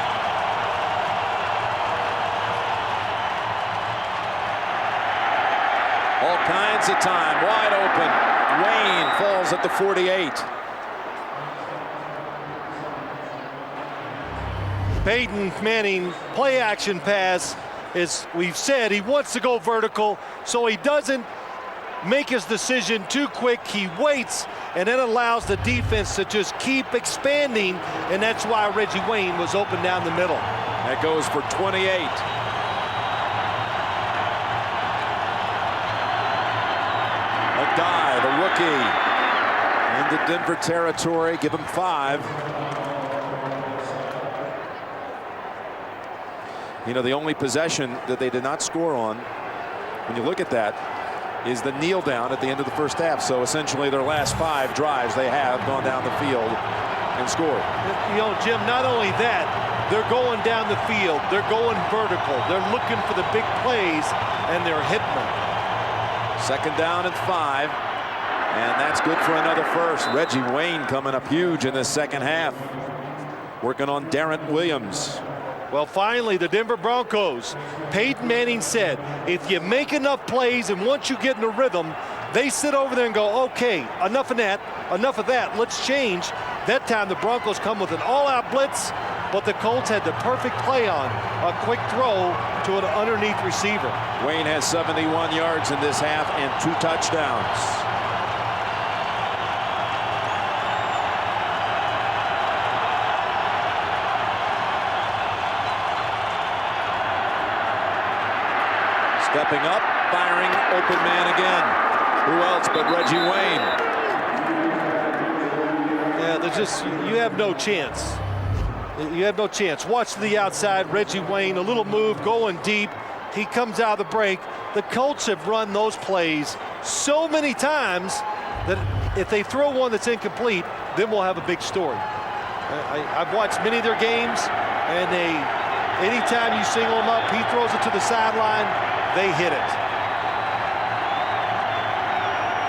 All kinds of time, wide open. Wayne falls at the 48. Peyton Manning play action pass, as we've said, he wants to go vertical, so he doesn't make his decision too quick. He waits, and then allows the defense to just keep expanding, and that's why Reggie Wayne was open down the middle. That goes for 28. Guy, the rookie, into Denver territory. Give him 5. You know, the only possession that they did not score on, when you look at that, is the kneel down at the end of the first half. So essentially their last 5 drives they have gone down the field and scored. You know, Jim, not only that, they're going down the field, they're going vertical, they're looking for the big plays, and they're hitting them. 2nd down and 5, and that's good for another first. Reggie Wayne coming up huge in this second half, working on Darren Williams. Well, finally, the Denver Broncos, Peyton Manning said, if you make enough plays and once you get in a rhythm, they sit over there and go, okay, enough of that, let's change. That time the Broncos come with an all-out blitz, but the Colts had the perfect play on, a quick throw to an underneath receiver. Wayne has 71 yards in this half and 2 touchdowns. Stepping up, firing, open man again. Who else but Reggie Wayne? Yeah, there's just, you have no chance. You have no chance. Watch to the outside, Reggie Wayne, a little move, going deep. He comes out of the break. The Colts have run those plays so many times that if they throw one that's incomplete, then we'll have a big story. I've watched many of their games, and anytime you single him up, he throws it to the sideline, they hit it.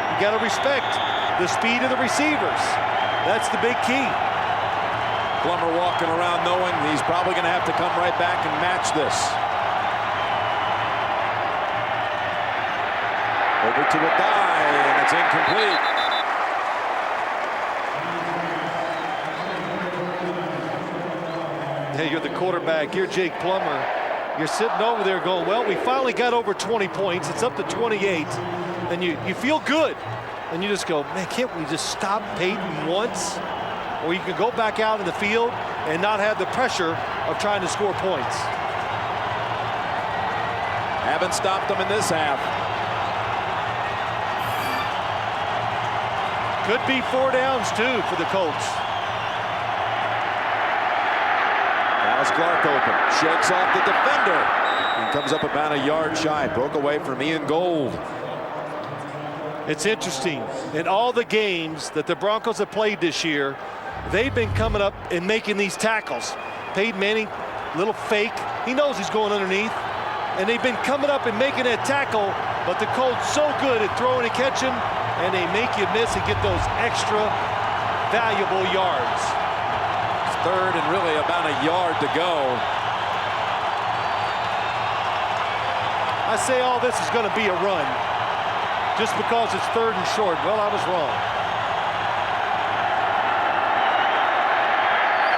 You got to respect the speed of the receivers. That's the big key. Plummer walking around knowing he's probably going to have to come right back and match this. Over to a guy, and it's incomplete. Hey, you're the quarterback. You're Jake Plummer. You're sitting over there going, well, we finally got over 20 points. It's up to 28. And you feel good. And you just go, man, can't we just stop Peyton once? Or you can go back out in the field and not have the pressure of trying to score points. Haven't stopped them in this half. Could be 4 downs, too, for the Colts. Dallas Clark open. Shakes off the defender. And comes up about a yard shy. Broke away from Ian Gold. It's interesting. In all the games that the Broncos have played this year, they've been coming up and making these tackles. Peyton Manning, little fake. He knows he's going underneath. And they've been coming up and making that tackle, but the Colts so good at throwing and catching, and they make you miss and get those extra valuable yards. It's 3rd and really about a yard to go. I say all this is going to be a run just because it's 3rd and short. Well, I was wrong.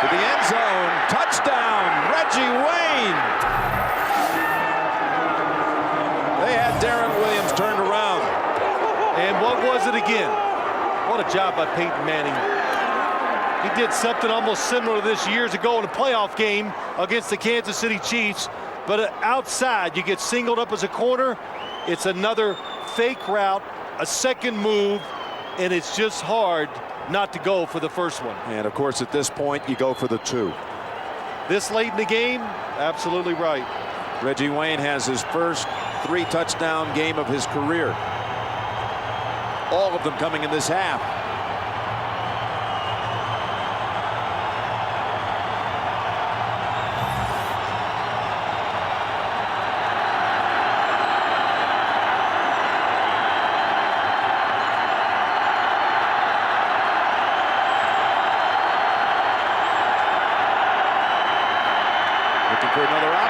To the end zone, touchdown, Reggie Wayne. They had Darren Williams turned around. And what was it again? What a job by Peyton Manning. He did something almost similar to this years ago in a playoff game against the Kansas City Chiefs. But outside, you get singled up as a corner. It's another fake route, a second move, and it's just hard not to go for the first one. And of course, at this point, you go for the 2. This late in the game, absolutely right. Reggie Wayne has his first 3 touchdown game of his career. All of them coming in this half.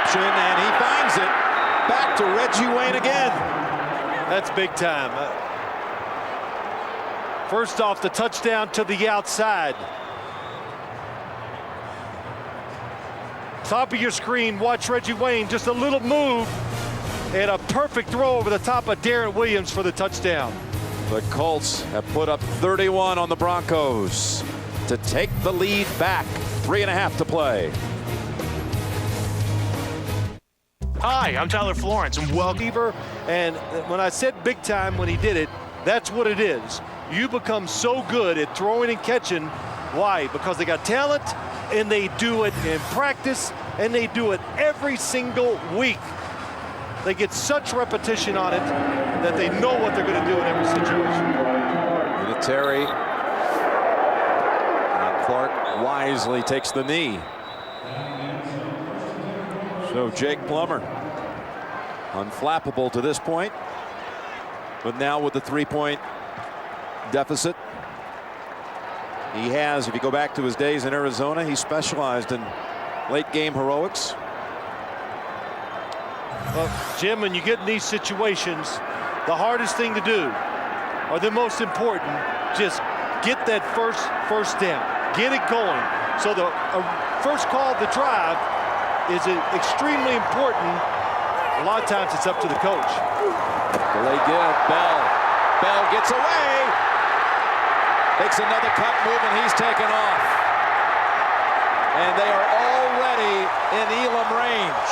option, and he finds it. Back to Reggie Wayne again. That's big time. First off, the touchdown to the outside. Top of your screen, watch Reggie Wayne, just a little move and a perfect throw over the top of Darren Williams for the touchdown. The Colts have put up 31 on the Broncos to take the lead back. 3.5 to play. Hi, I'm Tyler Florence, and welcome. And when I said big time when he did it, that's what it is. You become so good at throwing and catching. Why? Because they got talent, and they do it in practice, and they do it every single week. They get such repetition on it that they know what they're going to do in every situation. Terry. And Clark wisely takes the knee. So Jake Plummer, unflappable to this point, but now with the 3-point deficit. He has, if you go back to his days in Arizona, he specialized in late game heroics. Well, Jim, when you get in these situations, the hardest thing to do, or the most important, just get that first down, get it going. So the first call of the drive is extremely important. A lot of times it's up to the coach. Delay give, Bell gets away, makes another cut move, and he's taken off. And they are already in Elam range,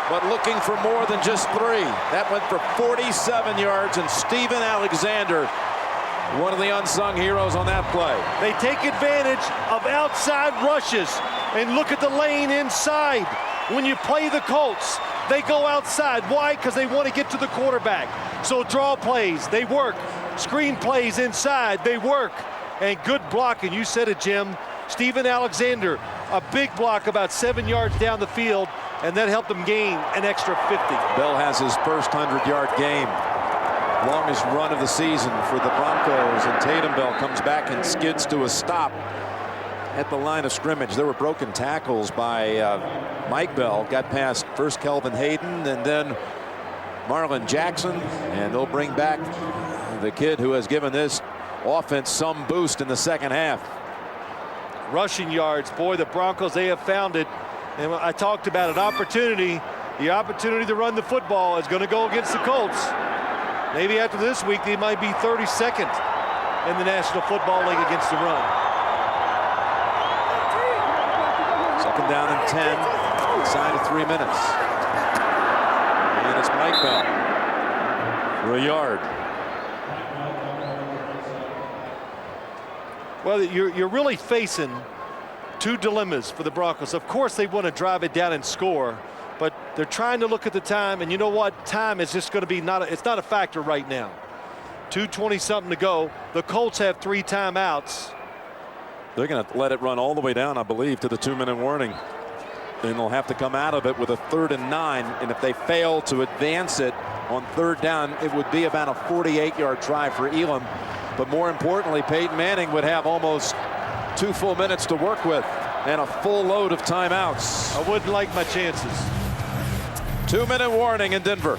but looking for more than just 3. That went for 47 yards, and Steven Alexander, one of the unsung heroes on that play. They take advantage of outside rushes, and look at the lane inside. When you play the Colts, they go outside. Why? Because they want to get to the quarterback. So draw plays, they work. Screen plays inside, they work. And good blocking, you said it, Jim. Steven Alexander, a big block about 7 yards down the field, and that helped him gain an extra 50. Bell has his first 100-yard game. Longest run of the season for the Broncos, and Tatum Bell comes back and skids to a stop at the line of scrimmage. There were broken tackles by Mike Bell. Got past first Kelvin Hayden and then Marlon Jackson, and they'll bring back the kid who has given this offense some boost in the second half. Rushing yards, boy, the Broncos, they have found it. And I talked about an opportunity. The opportunity to run the football is going to go against the Colts. Maybe after this week, they might be 32nd in the National Football League against the run. Second down and 10, inside of 3 minutes. And it's Mike Bell for a yard. Well, you're really facing two dilemmas for the Broncos. Of course, they want to drive it down and score, but they're trying to look at the time, and you know what? Time is just going to be it's not a factor right now. 2:20-something to go. The Colts have 3 timeouts. They're going to let it run all the way down, I believe, to the 2-minute warning. Then they'll have to come out of it with a 3rd and 9, and if they fail to advance it on 3rd down, it would be about a 48-yard try for Elam. But more importantly, Peyton Manning would have almost 2 full minutes to work with and a full load of timeouts. I wouldn't like my chances. 2-minute warning in Denver.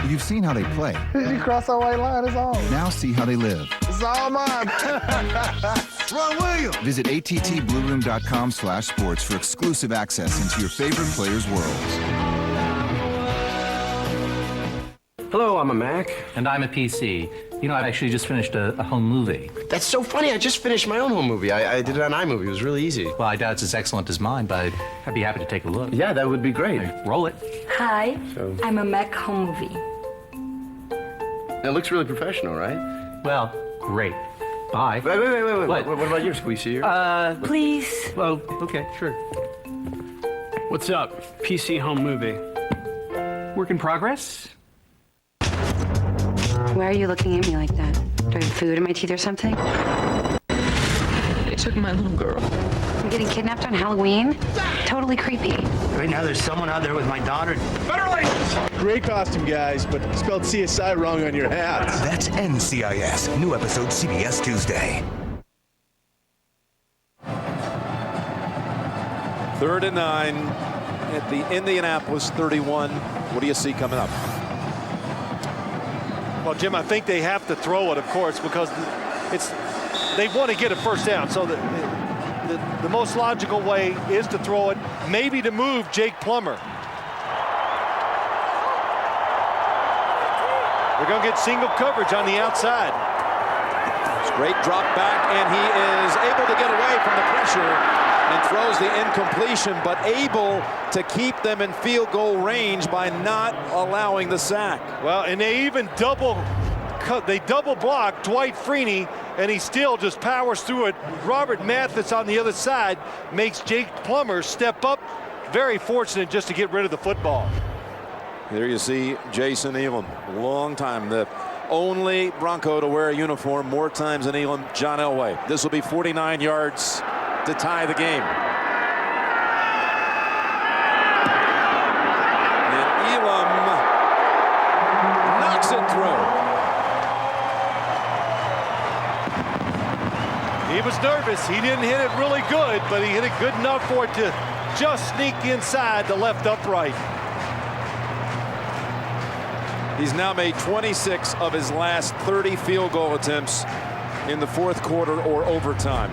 You've seen how they play. You cross our white line, it's on. Now see how they live. It's all mine. Ron Williams. Visit attblueroom.com/sports for exclusive access into your favorite players' worlds. Hello, I'm a Mac. And I'm a PC. You know, I actually just finished a home movie. That's so funny. I just finished my own home movie. I did it on iMovie. It was really easy. Well, I doubt it's as excellent as mine, but I'd be happy to take a look. Yeah, that would be great. Right, roll it. Hi, I'm a Mac home movie. It looks really professional, right? Well, great. Bye. Wait. What? What about yours? Can we see yours? Please. Well, okay, sure. What's up? PC home movie. Work in progress? Why are you looking at me like that? Do I have food in my teeth or something? They took my little girl. I'm getting kidnapped on Halloween? Totally creepy. Right now, there's someone out there with my daughter. Great costume, guys, but spelled CSI wrong on your hats. That's NCIS. New episode CBS Tuesday. 3rd and 9 at the Indianapolis 31. What do you see coming up? Well, Jim, I think they have to throw it, of course, because they want to get a first down. So the most logical way is to throw it, maybe to move Jake Plummer. They're going to get single coverage on the outside. It's great drop back, and he is able to get away from the pressure and throws the incompletion, but able to keep them in field goal range by not allowing the sack. Well, and they even double block Dwight Freeney, and he still just powers through it. Robert Mathis on the other side makes Jake Plummer step up. Very fortunate just to get rid of the football. There you see Jason Elam, long time, the only Bronco to wear a uniform more times than Elam, John Elway. This will be 49 yards to tie the game. And Elam knocks it through. He was nervous. He didn't hit it really good, but he hit it good enough for it to just sneak inside the left upright. He's now made 26 of his last 30 field goal attempts in the fourth quarter or overtime.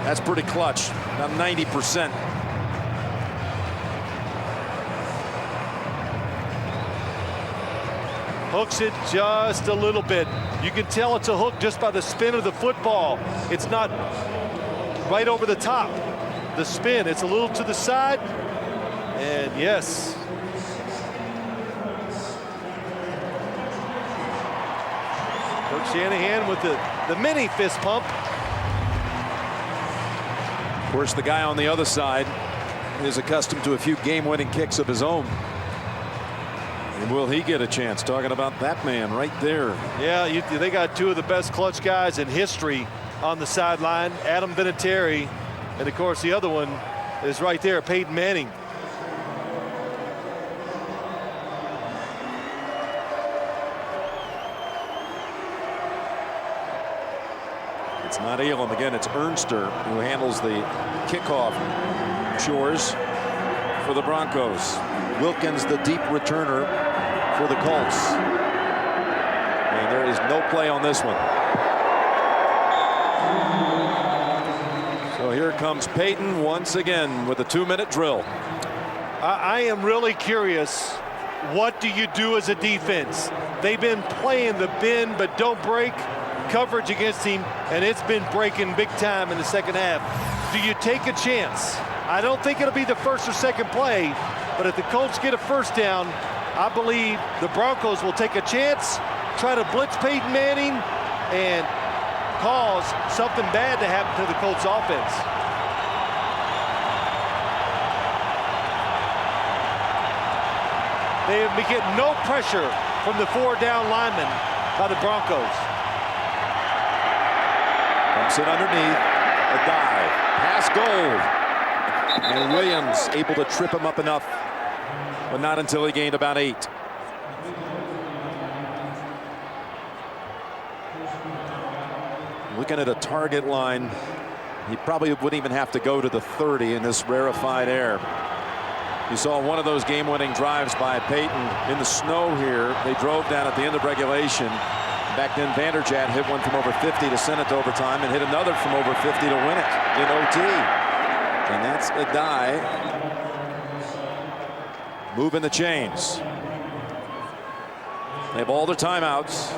That's pretty clutch, about 90%. Hooks it just a little bit. You can tell it's a hook just by the spin of the football. It's not right over the top. The spin, it's a little to the side. And yes. Coach Shanahan with the mini fist pump. Of course, the guy on the other side is accustomed to a few game-winning kicks of his own. And will he get a chance? Talking about that man right there. Yeah, they got two of the best clutch guys in history on the sideline, Adam Vinatieri, and of course the other one is right there, Peyton Manning. It's not Elam again, it's Ernster who handles the kickoff chores for the Broncos. Wilkins, the deep returner for the Colts. And there is no play on this one. So here comes Peyton once again with a 2-minute drill. I am really curious, what do you do as a defense? They've been playing the bend but don't break coverage against him, and it's been breaking big time in the second half. Do you take a chance? I don't think it'll be the first or second play, but if the Colts get a first down, I believe the Broncos will take a chance, try to blitz Peyton Manning, and cause something bad to happen to the Colts offense. They have been getting no pressure from the 4-down linemen by the Broncos. Comes in underneath, a dive, pass gold. And Williams able to trip him up enough, but not until he gained about 8. Looking at a target line, he probably wouldn't even have to go to the 30 in this rarefied air. You saw one of those game-winning drives by Peyton in the snow here. They drove down at the end of regulation. Back then, Vanderjagt hit one from over 50 to send it to overtime and hit another from over 50 to win it in OT. And that's a die. Moving the chains. They have all their timeouts.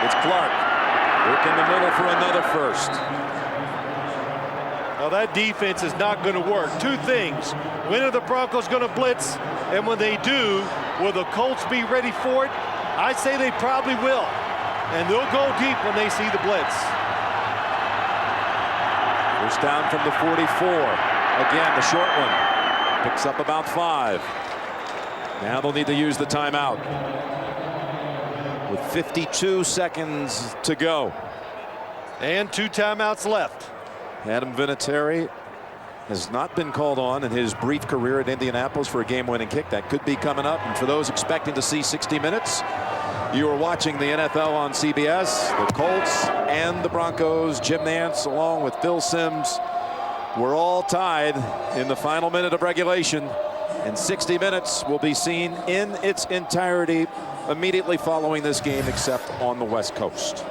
It's Clark. Work in the middle for another first. Now that defense is not going to work. Two things. When are the Broncos going to blitz? And when they do, will the Colts be ready for it? I say they probably will. And they'll go deep when they see the blitz. First down from the 44. Again, the short one. Picks up about 5. Now they'll need to use the timeout. With 52 seconds to go. And 2 timeouts left. Adam Vinatieri has not been called on in his brief career at Indianapolis for a game-winning kick. That could be coming up. And for those expecting to see 60 minutes, you are watching the NFL on CBS. The Colts and the Broncos, Jim Nantz along with Phil Simms, were all tied in the final minute of regulation. And 60 minutes will be seen in its entirety immediately following this game, except on the West Coast.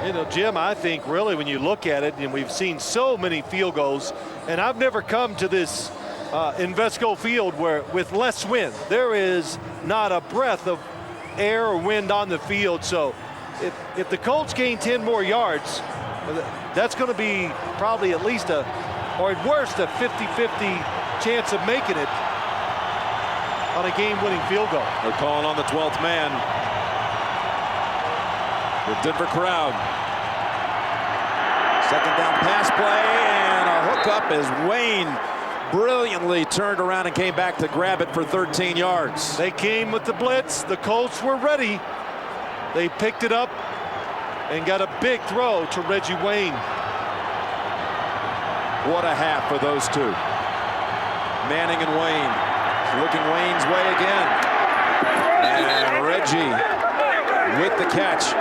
You know, Jim, I think really when you look at it, and we've seen so many field goals, and I've never come to this Invesco Field where with less wind, there is not a breath of air or wind on the field. So if the Colts gain 10 more yards, that's going to be probably at least or at worst a 50-50 chance of making it on a game-winning field goal. They're calling on the 12th man. The Denver crowd. Second down pass play and a hookup as Wayne brilliantly turned around and came back to grab it for 13 yards. They came with the blitz. The Colts were ready. They picked it up and got a big throw to Reggie Wayne. What a half for those two. Manning and Wayne. Looking Wayne's way again. And Reggie with the catch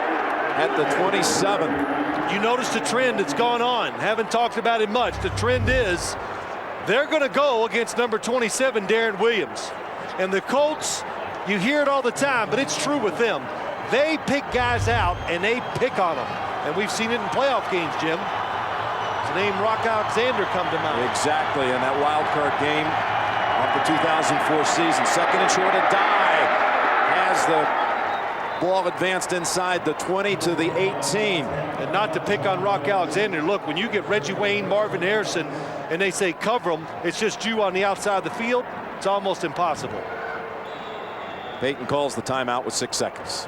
at the 27. You notice the trend that's gone on. Haven't talked about it much. The trend is they're going to go against number 27, Darren Williams. And the Colts, you hear it all the time, but it's true with them. They pick guys out and they pick on them. And we've seen it in playoff games, Jim. His name, Rock Alexander, come to mind. Exactly, in that wild card game of the 2004 season. Second and short, a dive. Has the ball advanced inside the 20 to the 18. And not to pick on Rock Alexander. Look, when you get Reggie Wayne, Marvin Harrison, and they say cover them, it's just you on the outside of the field. It's almost impossible. Peyton calls the timeout with 6 seconds.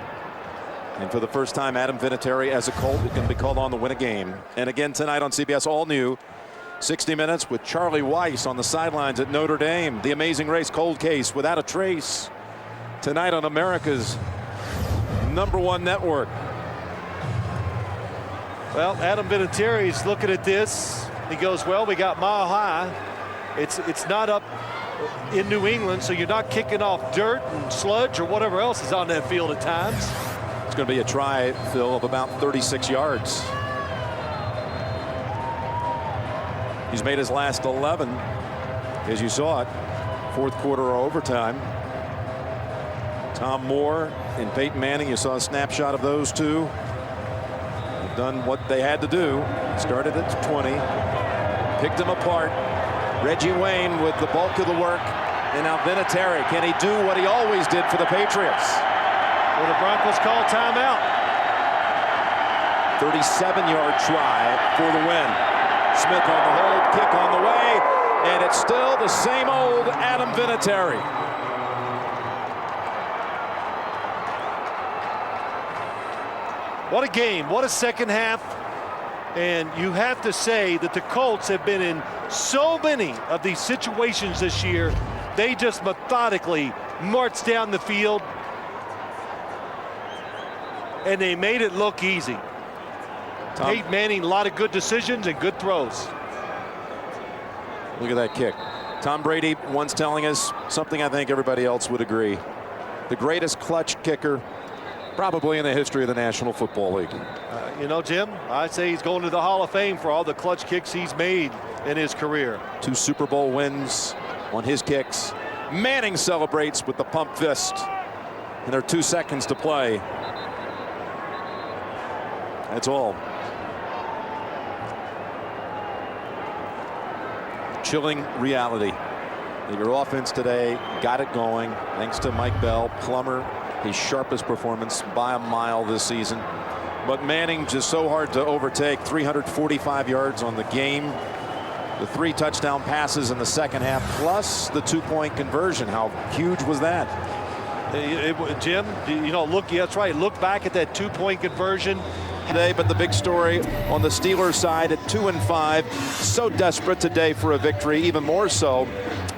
And for the first time, Adam Vinatieri as a Colt can be called on to win a game. And again tonight on CBS, all new 60 Minutes with Charlie Weiss on the sidelines at Notre Dame. The Amazing Race Cold Case Without a Trace. Tonight on America's #1 network. Well, Adam Vinatieri's looking at this. He goes, well, we got Mile High. It's not up in New England, so you're not kicking off dirt and sludge or whatever else is on that field at times. It's going to be a try, Phil, of about 36 yards. He's made his last 11, as you saw it, fourth quarter or overtime. Tom Moore and Peyton Manning, you saw a snapshot of those two. They've done what they had to do. Started at 20, picked them apart. Reggie Wayne with the bulk of the work, and now Vinatieri. Can he do what he always did for the Patriots? Well, the Broncos call timeout. 37-yard try for the win. Smith on the hold, kick on the way, and it's still the same old Adam Vinatieri. What a game, what a second half. And you have to say that the Colts have been in so many of these situations this year. They just methodically marched down the field and they made it look easy. Peyton Manning, a lot of good decisions and good throws. Look at that kick. Tom Brady once telling us something I think everybody else would agree. The greatest clutch kicker probably in the history of the National Football League. You know, Jim, I'd say he's going to the Hall of Fame for all the clutch kicks he's made in his career. 2 Super Bowl wins on his kicks. Manning celebrates with the pump fist. And there are 2 seconds to play. That's all. Chilling reality that your offense today got it going thanks to Mike Bell. Plummer, his sharpest performance by a mile this season. But Manning just so hard to overtake. 345 yards on the game. The 3 touchdown passes in the second half, plus the 2-point conversion. How huge was that? Jim, look, that's right. Look back at that 2-point conversion today, but the big story on the Steelers side at 2-5, so desperate today for a victory, even more so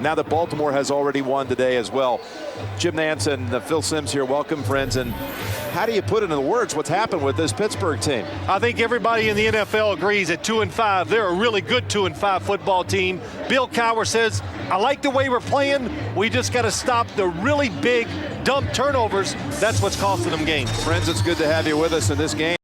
now that Baltimore has already won today as well. Jim Nantz and Phil Simms here. Welcome, friends. And how do you put it into words what's happened with this Pittsburgh team? I think everybody in the NFL agrees at 2-5, they're a really good 2-5 football team. Bill Cowher says, I like the way we're playing. We just got to stop the really big, dumb turnovers. That's what's costing them games. Friends, it's good to have you with us in this game.